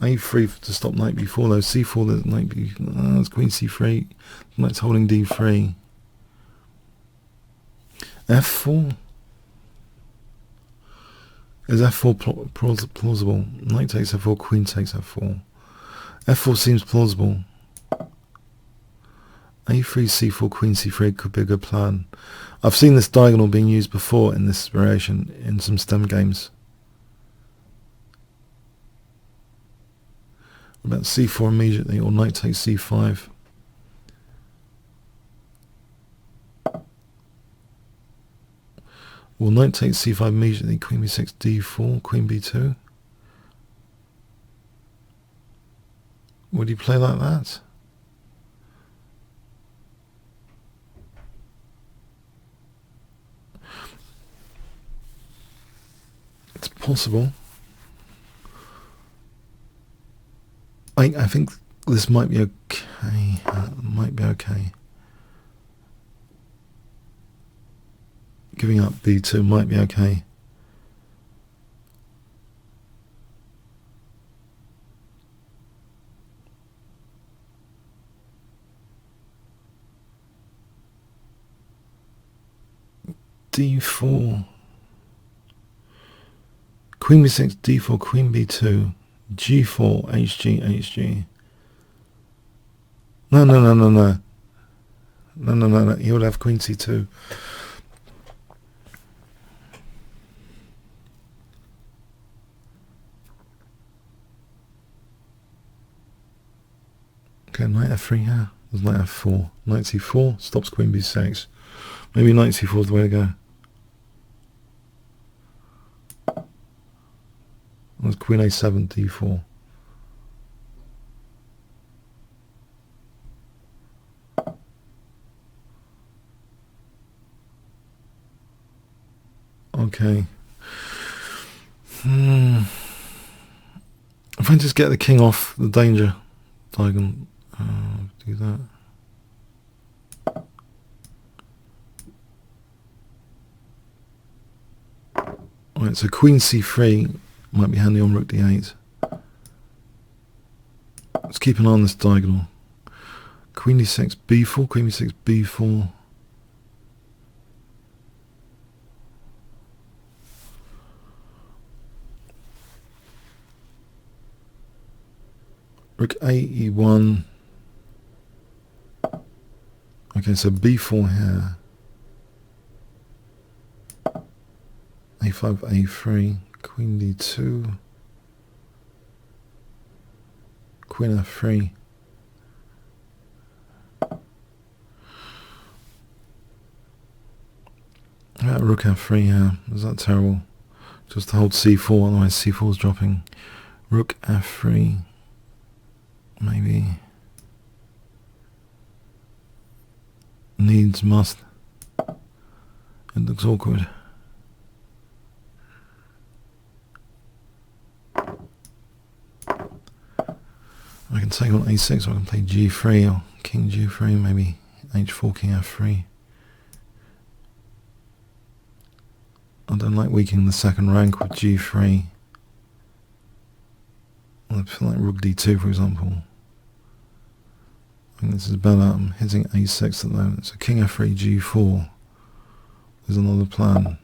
a3 to stop knight b4 though. c4 there's knight b. That's queen c3. Knight's holding d3. f4. Is f4 plausible? Knight takes f4, queen takes f4. f4 seems plausible. a3, c4, queen c3 could be a good plan. I've seen this diagonal being used before in this variation in some stem games. About c4 immediately, or knight takes c5. Well, knight takes c5 immediately, queen b6, d4, queen b2. Would you play like that? It's possible. I think this might be okay. Might be okay. Giving up b2 might be okay. d4. Queen b6, d4, queen b2, g4, hg, hg. No. No. He will have queen c2. Okay, knight f3 here. There's knight f4. Knight c4 stops queen b6. Maybe knight c4 is the way to go. There's queen a7, d4. Okay. If I just get the king off the danger diagonal, do that. Alright, so queen c3 might be handy on rook d8. Let's keep an eye on this diagonal. Queen d6, b4, queen b6, b4. Rook a, e1. Okay, so b4 here. a5, a3. Queen d2. Queen f3. Rook f3 here. Is that terrible? Just to hold c4, otherwise c4 is dropping. Rook f3. Maybe. Needs, must. It looks awkward. I can take on a6, or I can play g3 or king g3, maybe h4, king f3. I don't like weakening the second rank with g3. I feel like rook d2, for example. I think this is better. I'm hitting a6 at the moment. So king f3, g4 is another plan.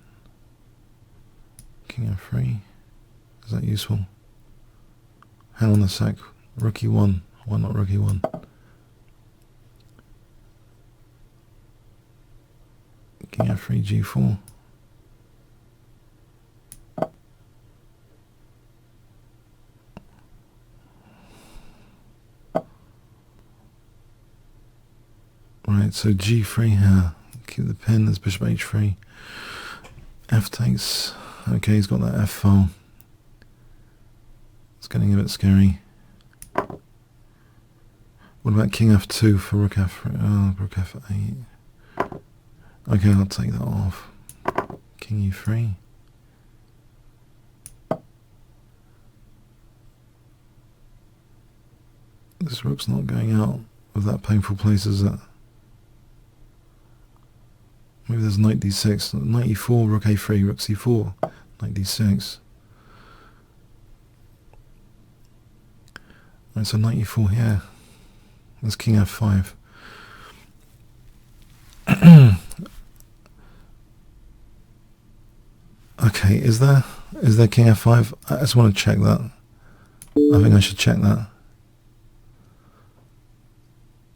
King f3. Is that useful? Hang on a sec. Rook e1. Why not rook e1? King f3, g4. Right, so g3 here. Keep the pin. There's bishop h3. F takes. Okay, he's got that f file. It's getting a bit scary. What about king f2 for rook f3? Oh, rook f8. Okay, I'll take that off. King e3. This rook's not going out of that painful place, is it? Maybe there's knight d6, knight e4, rook a3, rook c4, knight d6. Right, so knight e4 here. There's king f5. Okay, is there king f5? I just want to check that. I think I should check that.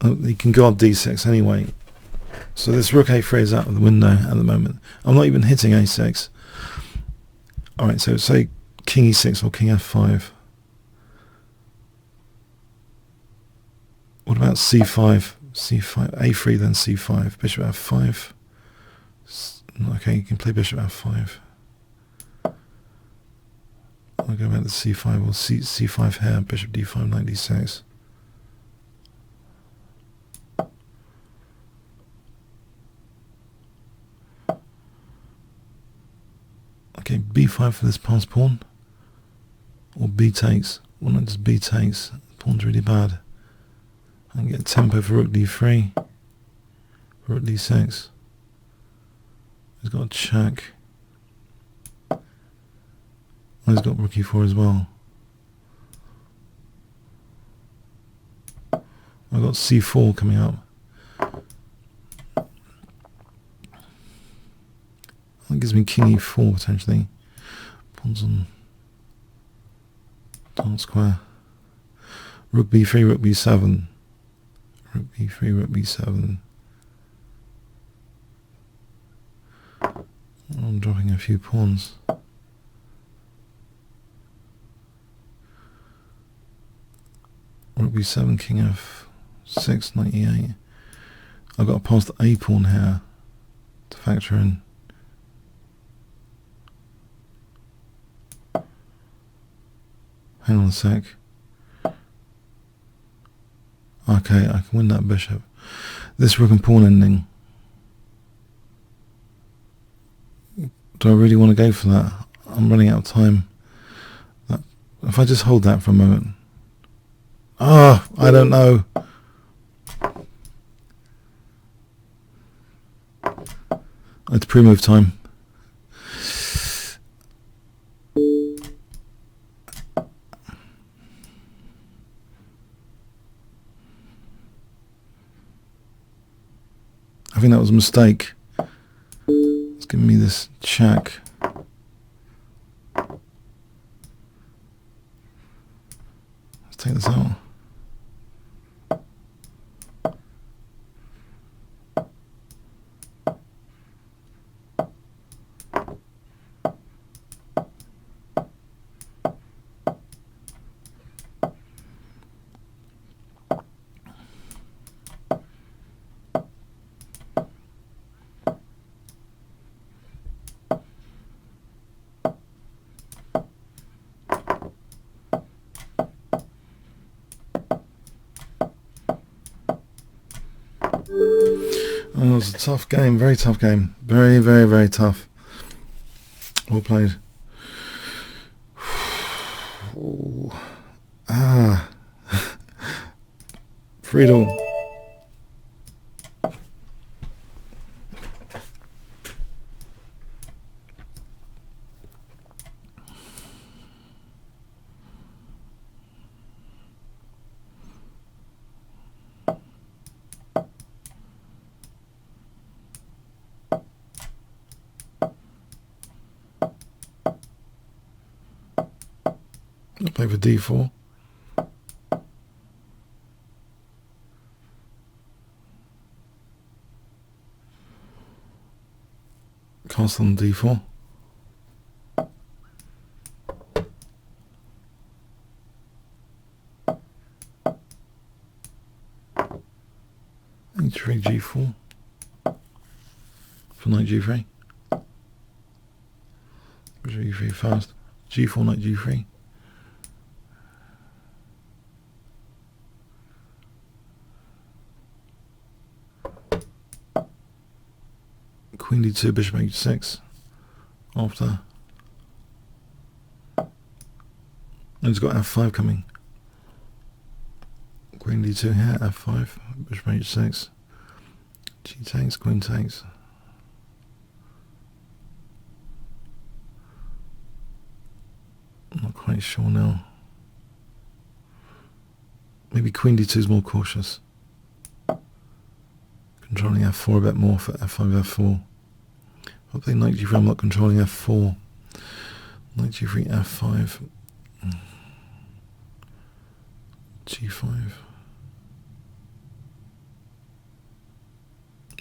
Oh, you can go on d6 anyway. So this rook a3 is out of the window at the moment. I'm not even hitting a6. Alright, so say king e6 or king f5. What about c5? c5, a3 then c5, bishop f5. Okay, you can play bishop f5. I'll go back to c5 or c5 here, bishop d5, knight d6. Okay, b5 for this pass pawn, or b takes. Well, not just b takes. The pawn's really bad. I can get tempo for rook d3, rook d6. He's got a check. Oh, he's got rook e4 as well. I've got c4 coming up. That gives me king e4 potentially. Pawns on dark square. Rook b3, rook b7. Rook b3, rook b7. I'm dropping a few pawns. Rook b7, king f6, knight e8. I've got to pass the a pawn here to factor in. Hang on a sec. Okay, I can win that bishop. This rook and pawn ending. Do I really want to go for that? I'm running out of time. If I just hold that for a moment. Ah, I don't know. It's pre-move time. I think that was a mistake. It's giving me this check. Let's take this out. Oh, it was a tough game, very tough game. Very, very, very tough. Well played. Ooh. Ah. Friedel. Play for d4. Castle on d4. H3 g4 for knight g3. Bishop e3 fast. G4 knight g3. Queen d2, bishop h6 after. And he's got f5 coming. Queen d2 here, f5, bishop h6, g takes, queen takes. I'm not quite sure now. Maybe queen d2 is more cautious. Controlling f4 a bit more for f5, f4. I'll play knight g3, I'm not controlling f4. Knight g3, f5. g5.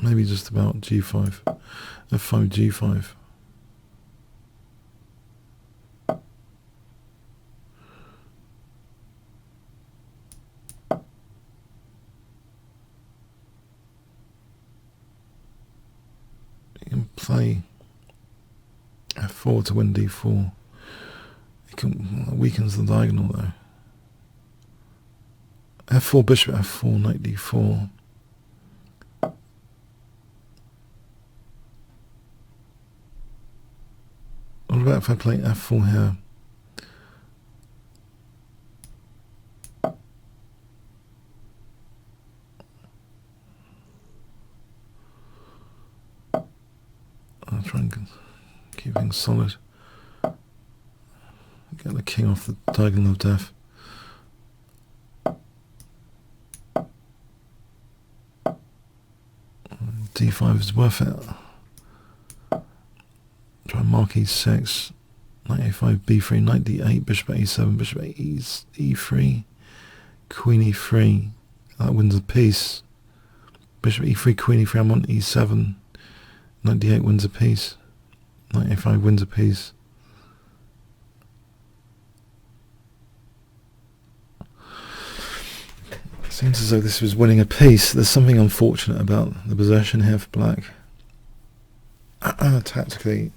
Maybe just about g5. f5, g5. Play f4 to win d4. It weakens the diagonal though. f4, bishop f4, knight d4. What about if I play f4 here? I'll try and keep things solid. Get the king off the diagonal of death. d5 is worth it. Try mark e6. Knight a5, b3, knight d8, bishop a7, bishop e3, queen e3. That wins a piece. Bishop e3, queen e3, I'm on e7. Knight d8 wins a piece. Knight a5 wins a piece. Seems as though this was winning a piece. There's something unfortunate about the possession here for black. Tactically.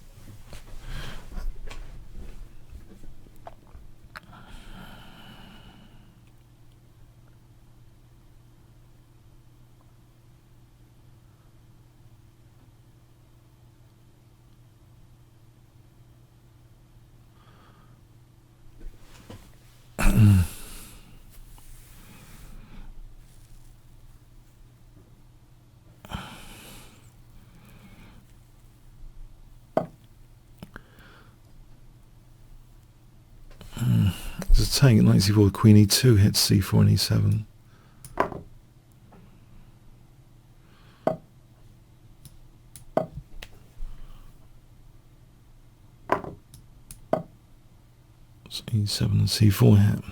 There's a tank at knight c4, queen e2 hits c4 and e7. So e7 and c4 hit.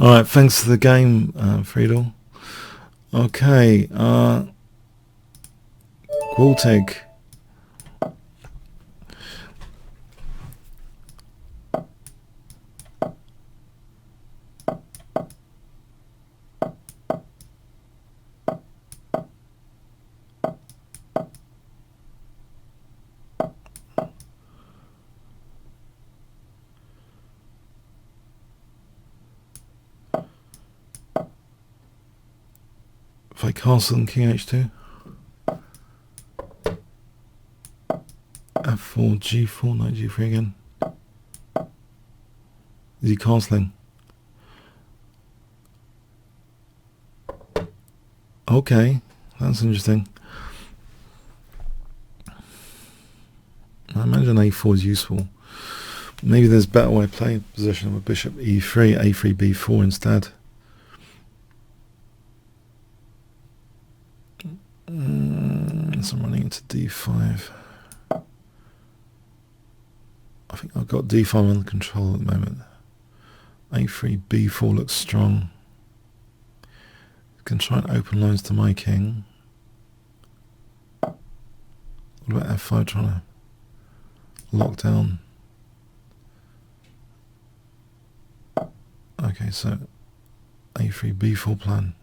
Alright, thanks for the game, Friedel. Okay, Qualteg. If I castle and king h2. f4, g4, knight g3 again. Is he castling? Okay, that's interesting. I imagine a4 is useful. Maybe there's a better way of playing position with bishop e3, a3, b4 instead. So I'm running into d5. I think I've got d5 under control at the moment. a3, b4 looks strong. Can try and open lines to my king. What about f5, trying to lock down? Okay, so a3, b4 plan.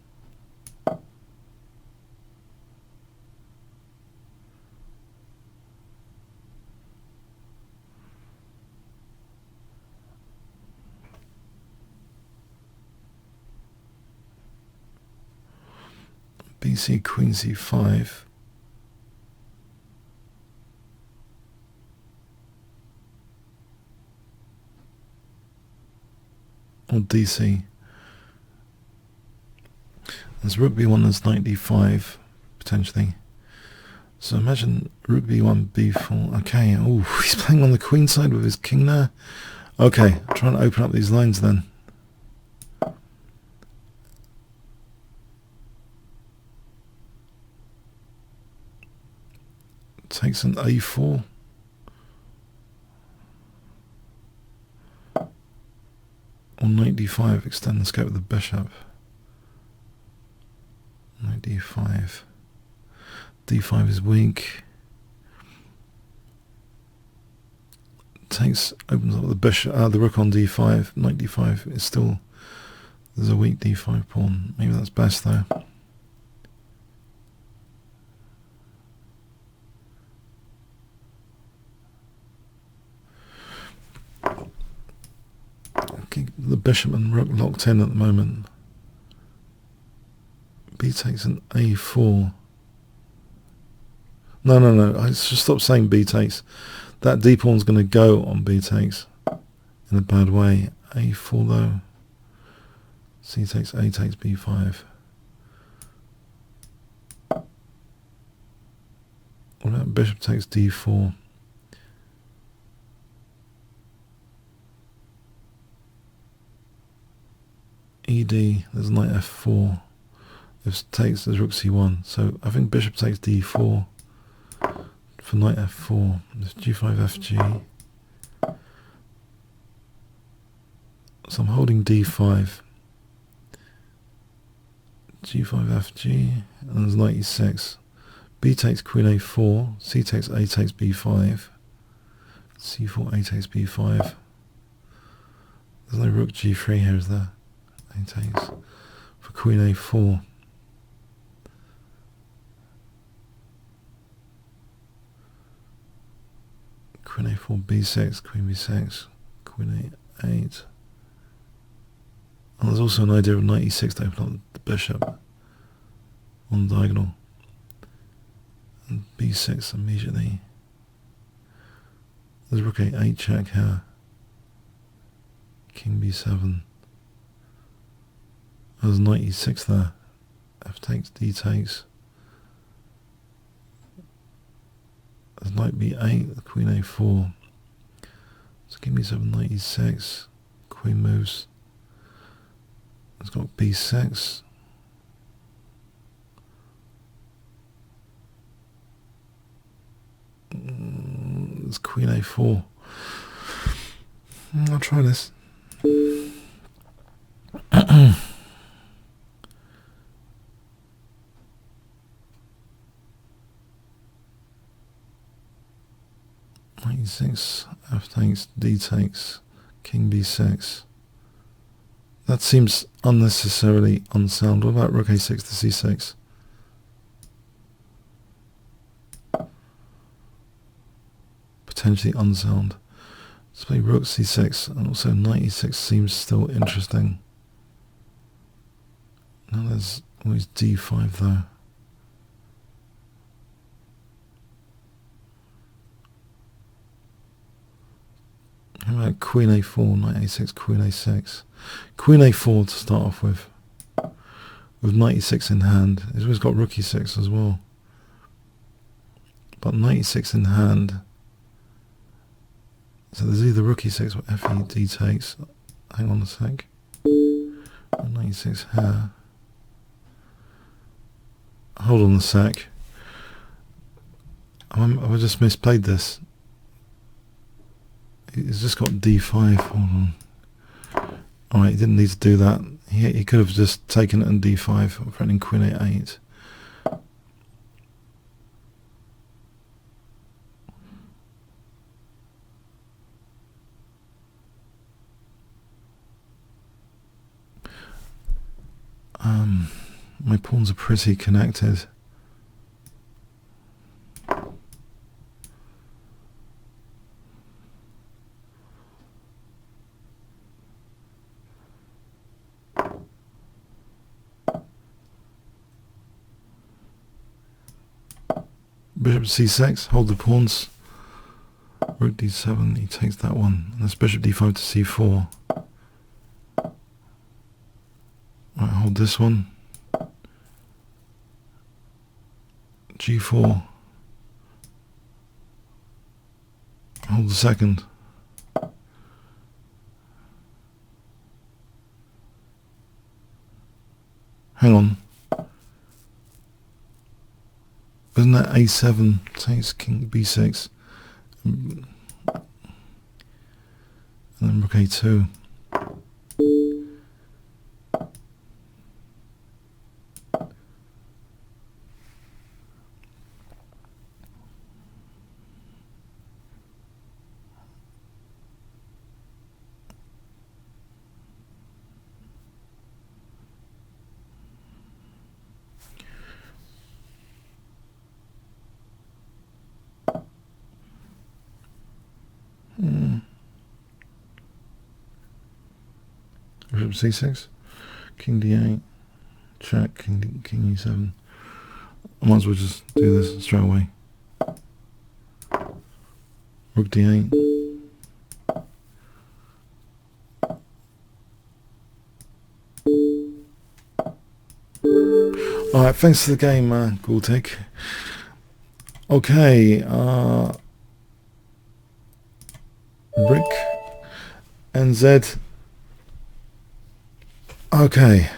bc, queen c5. Or dc. There's rook b1, there's knight d5 potentially. So imagine rook b1, b4. Okay, oh, he's playing on the queen side with his king there. Okay, trying to open up these lines then. Takes an a4. Or knight d5, extend the scope of the bishop. Knight d5. d5 is weak. Opens up the bishop, the rook on d5. Knight d5 is still, there's a weak d5 pawn. Maybe that's best though. Okay, the bishop and rook locked in at the moment. B takes an a4. No, I should stop saying b takes. That d pawn's going to go on b takes in a bad way. a4 though. C takes, a takes b5. What about bishop takes d4? ed, there's knight f4. If it takes, there's rook c1. So I think bishop takes d4 for knight f4. There's g5 fg. So I'm holding d5. g5 fg, and there's knight e6. B takes queen a4. C takes, a takes b5. c4, a takes b5. There's no rook g3 here, is there? A takes for queen a4. Queen a4, b6, queen b6, queen a8. And there's also an idea of knight e6 to open up the bishop on the diagonal. And b6 immediately. There's rook a8 check here. King b7. There's knight e6 there. F takes, d takes. There's knight b8, queen a4. So king b7, knight e6. Queen moves. It's got b6. It's queen a4. I'll try this. Knight e6, f takes, d takes, king b6. That seems unnecessarily unsound. What about rook a6 to c6? Potentially unsound. Let's play rook c6, and also knight e6 seems still interesting. Now there's always d5 though. How about queen a4, knight a6, queen a6? Queen a4 to start off with knight e6 in hand. He's always got rook e6 as well. But knight e6 in hand. So there's either rook e6 or fe, d takes. Hang on a sec. Knight e6 here. Hold on a sec. I just misplayed this. He's just got d5. Hold on. Alright, he didn't need to do that. He could have just taken it on d5, threatening queen a8. My pawns are pretty connected. Bishop c6, hold the pawns. Rook d7, he takes that one. And that's bishop d5 to c4. Right, hold this one. g4. Hold the second. Hang on. Isn't that a7 takes king b6? And then rook a2. Bishop c6, king d8, check, king e7. I might as well just do this straight away. Rook d8. Alright, thanks for the game, Gultik. Okay, Brick NZ. Okay.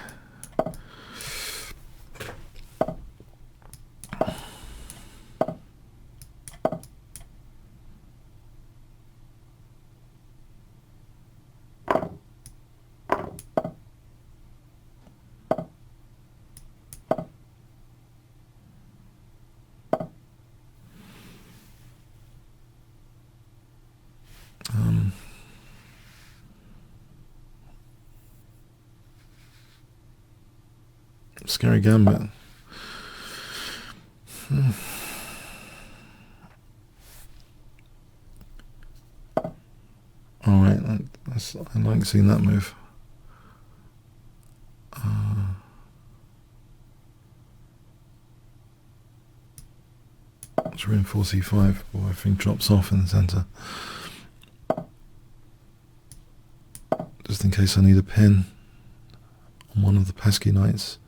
Scary gambit. Alright, I like seeing that move. Let's reinforce e5, or I think drops off in the centre. Just in case I need a pin on one of the pesky knights.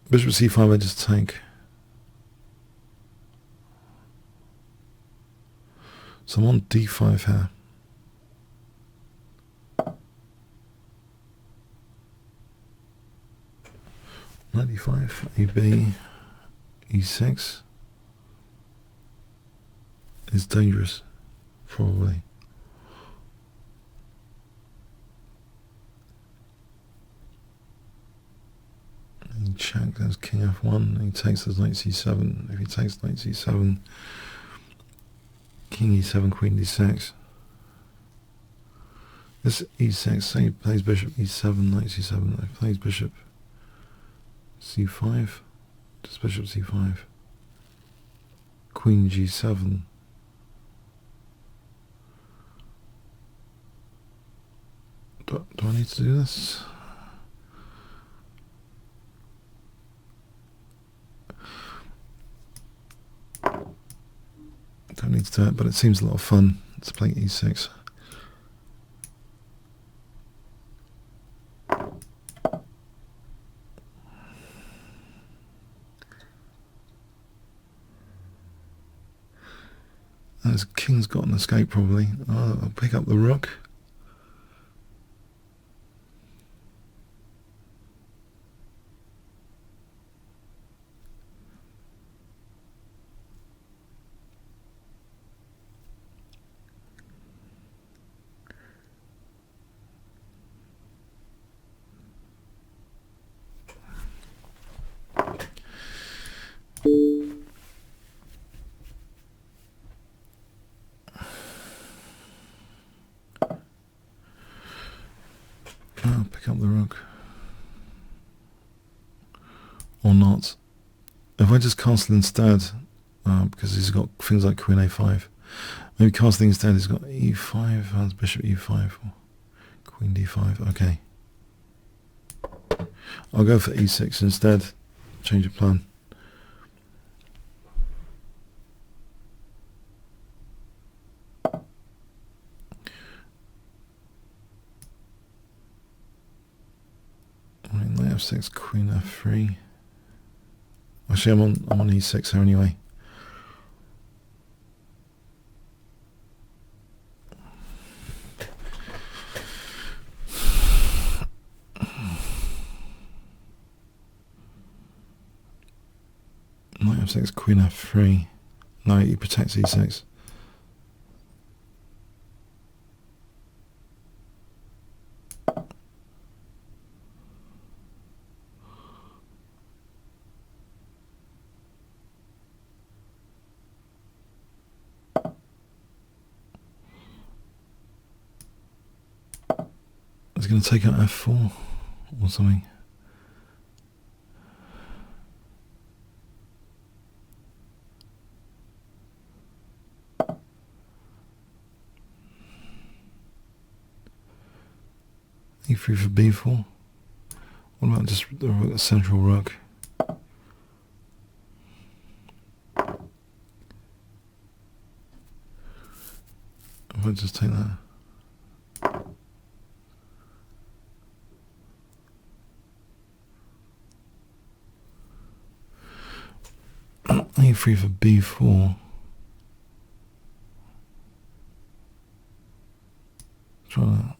Bishop c5, I just take. So I'm on d5 here. Knight d5, ab, e6 is dangerous, probably. He checks, there's king f1, he takes his knight c7. If he takes knight c7, king e7, queen d6. This e6, say he plays bishop e7, knight c7, he plays bishop c5, just bishop c5, queen g7. Do I need to do this? Don't need to do it, but it seems a lot of fun to play e6. As king's got an escape probably. I'll pick up the rook. Pick up the rook. Or not. If I just castle instead, because he's got things like queen a5, maybe casting instead he's got e5, has bishop e5, or queen d5, okay. I'll go for e6 instead, change of plan. Knight f6, queen f3. Actually, I'm on e6 here anyway. Knight f6, queen f3. No, he protects e6. It's going to take out f4 or something. e3 for b4. What about just the central rook? If I just take that. e3 for b4. Try that.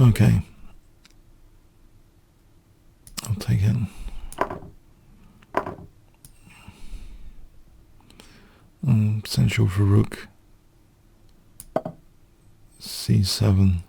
Okay, I'll take it. Central for rook. c7.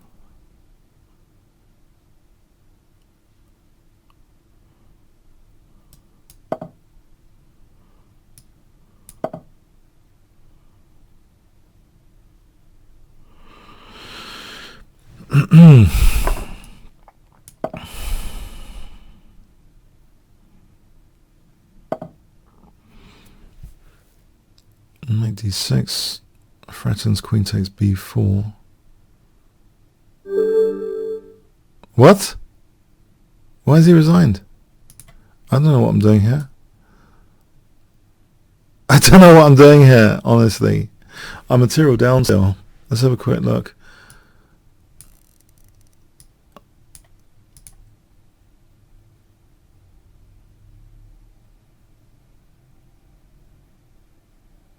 Knight d6 threatens queen takes b4. What? Why has he resigned? I don't know what I'm doing here. I don't know what I'm doing here, honestly. I'm material down still. Let's have a quick look.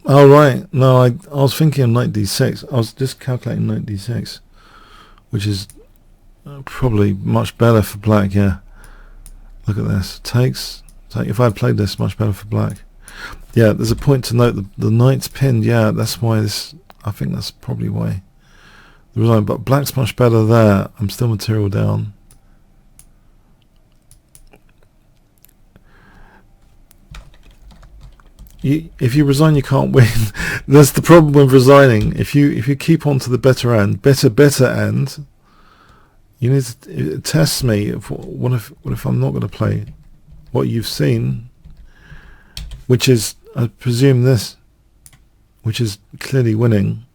Oh right, no, I was thinking of knight d6. I was just calculating knight d6, which is probably much better for black. Yeah, look at this. Takes. If I played this, much better for black. Yeah, there's a point to note. The knight's pinned. Yeah, that's why this. I think that's probably why. The resign, but black's much better there. I'm still material down. If you resign, you can't win. That's the problem with resigning. If you keep on to the better end, better end, you need to test me. What if I'm not going to play what you've seen, which is, I presume, this, which is clearly winning.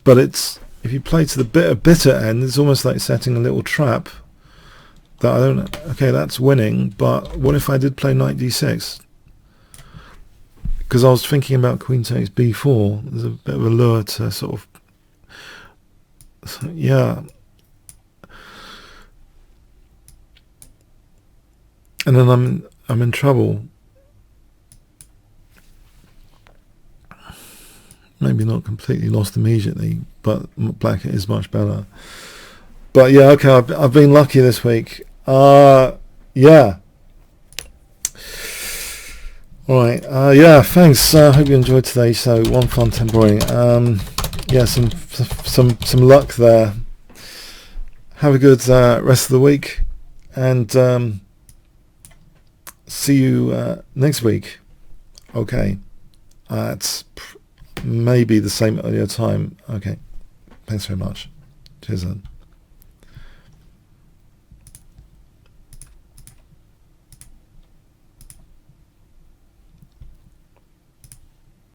But it's, if you play to the bitter end, it's almost like setting a little trap that I don't. Okay, that's winning. But what if I did play knight d6? Because I was thinking about queen takes b4. There's a bit of a lure to sort of, yeah. And then I'm in trouble. Maybe not completely lost immediately, but black is much better. But yeah, okay, I've been lucky this week. Yeah. Alright, yeah, thanks. Hope you enjoyed today. So, one fun, 10 boring. Yeah, some luck there. Have a good rest of the week, and see you next week. Okay, at maybe the same earlier time. Okay, thanks very much. Cheers then.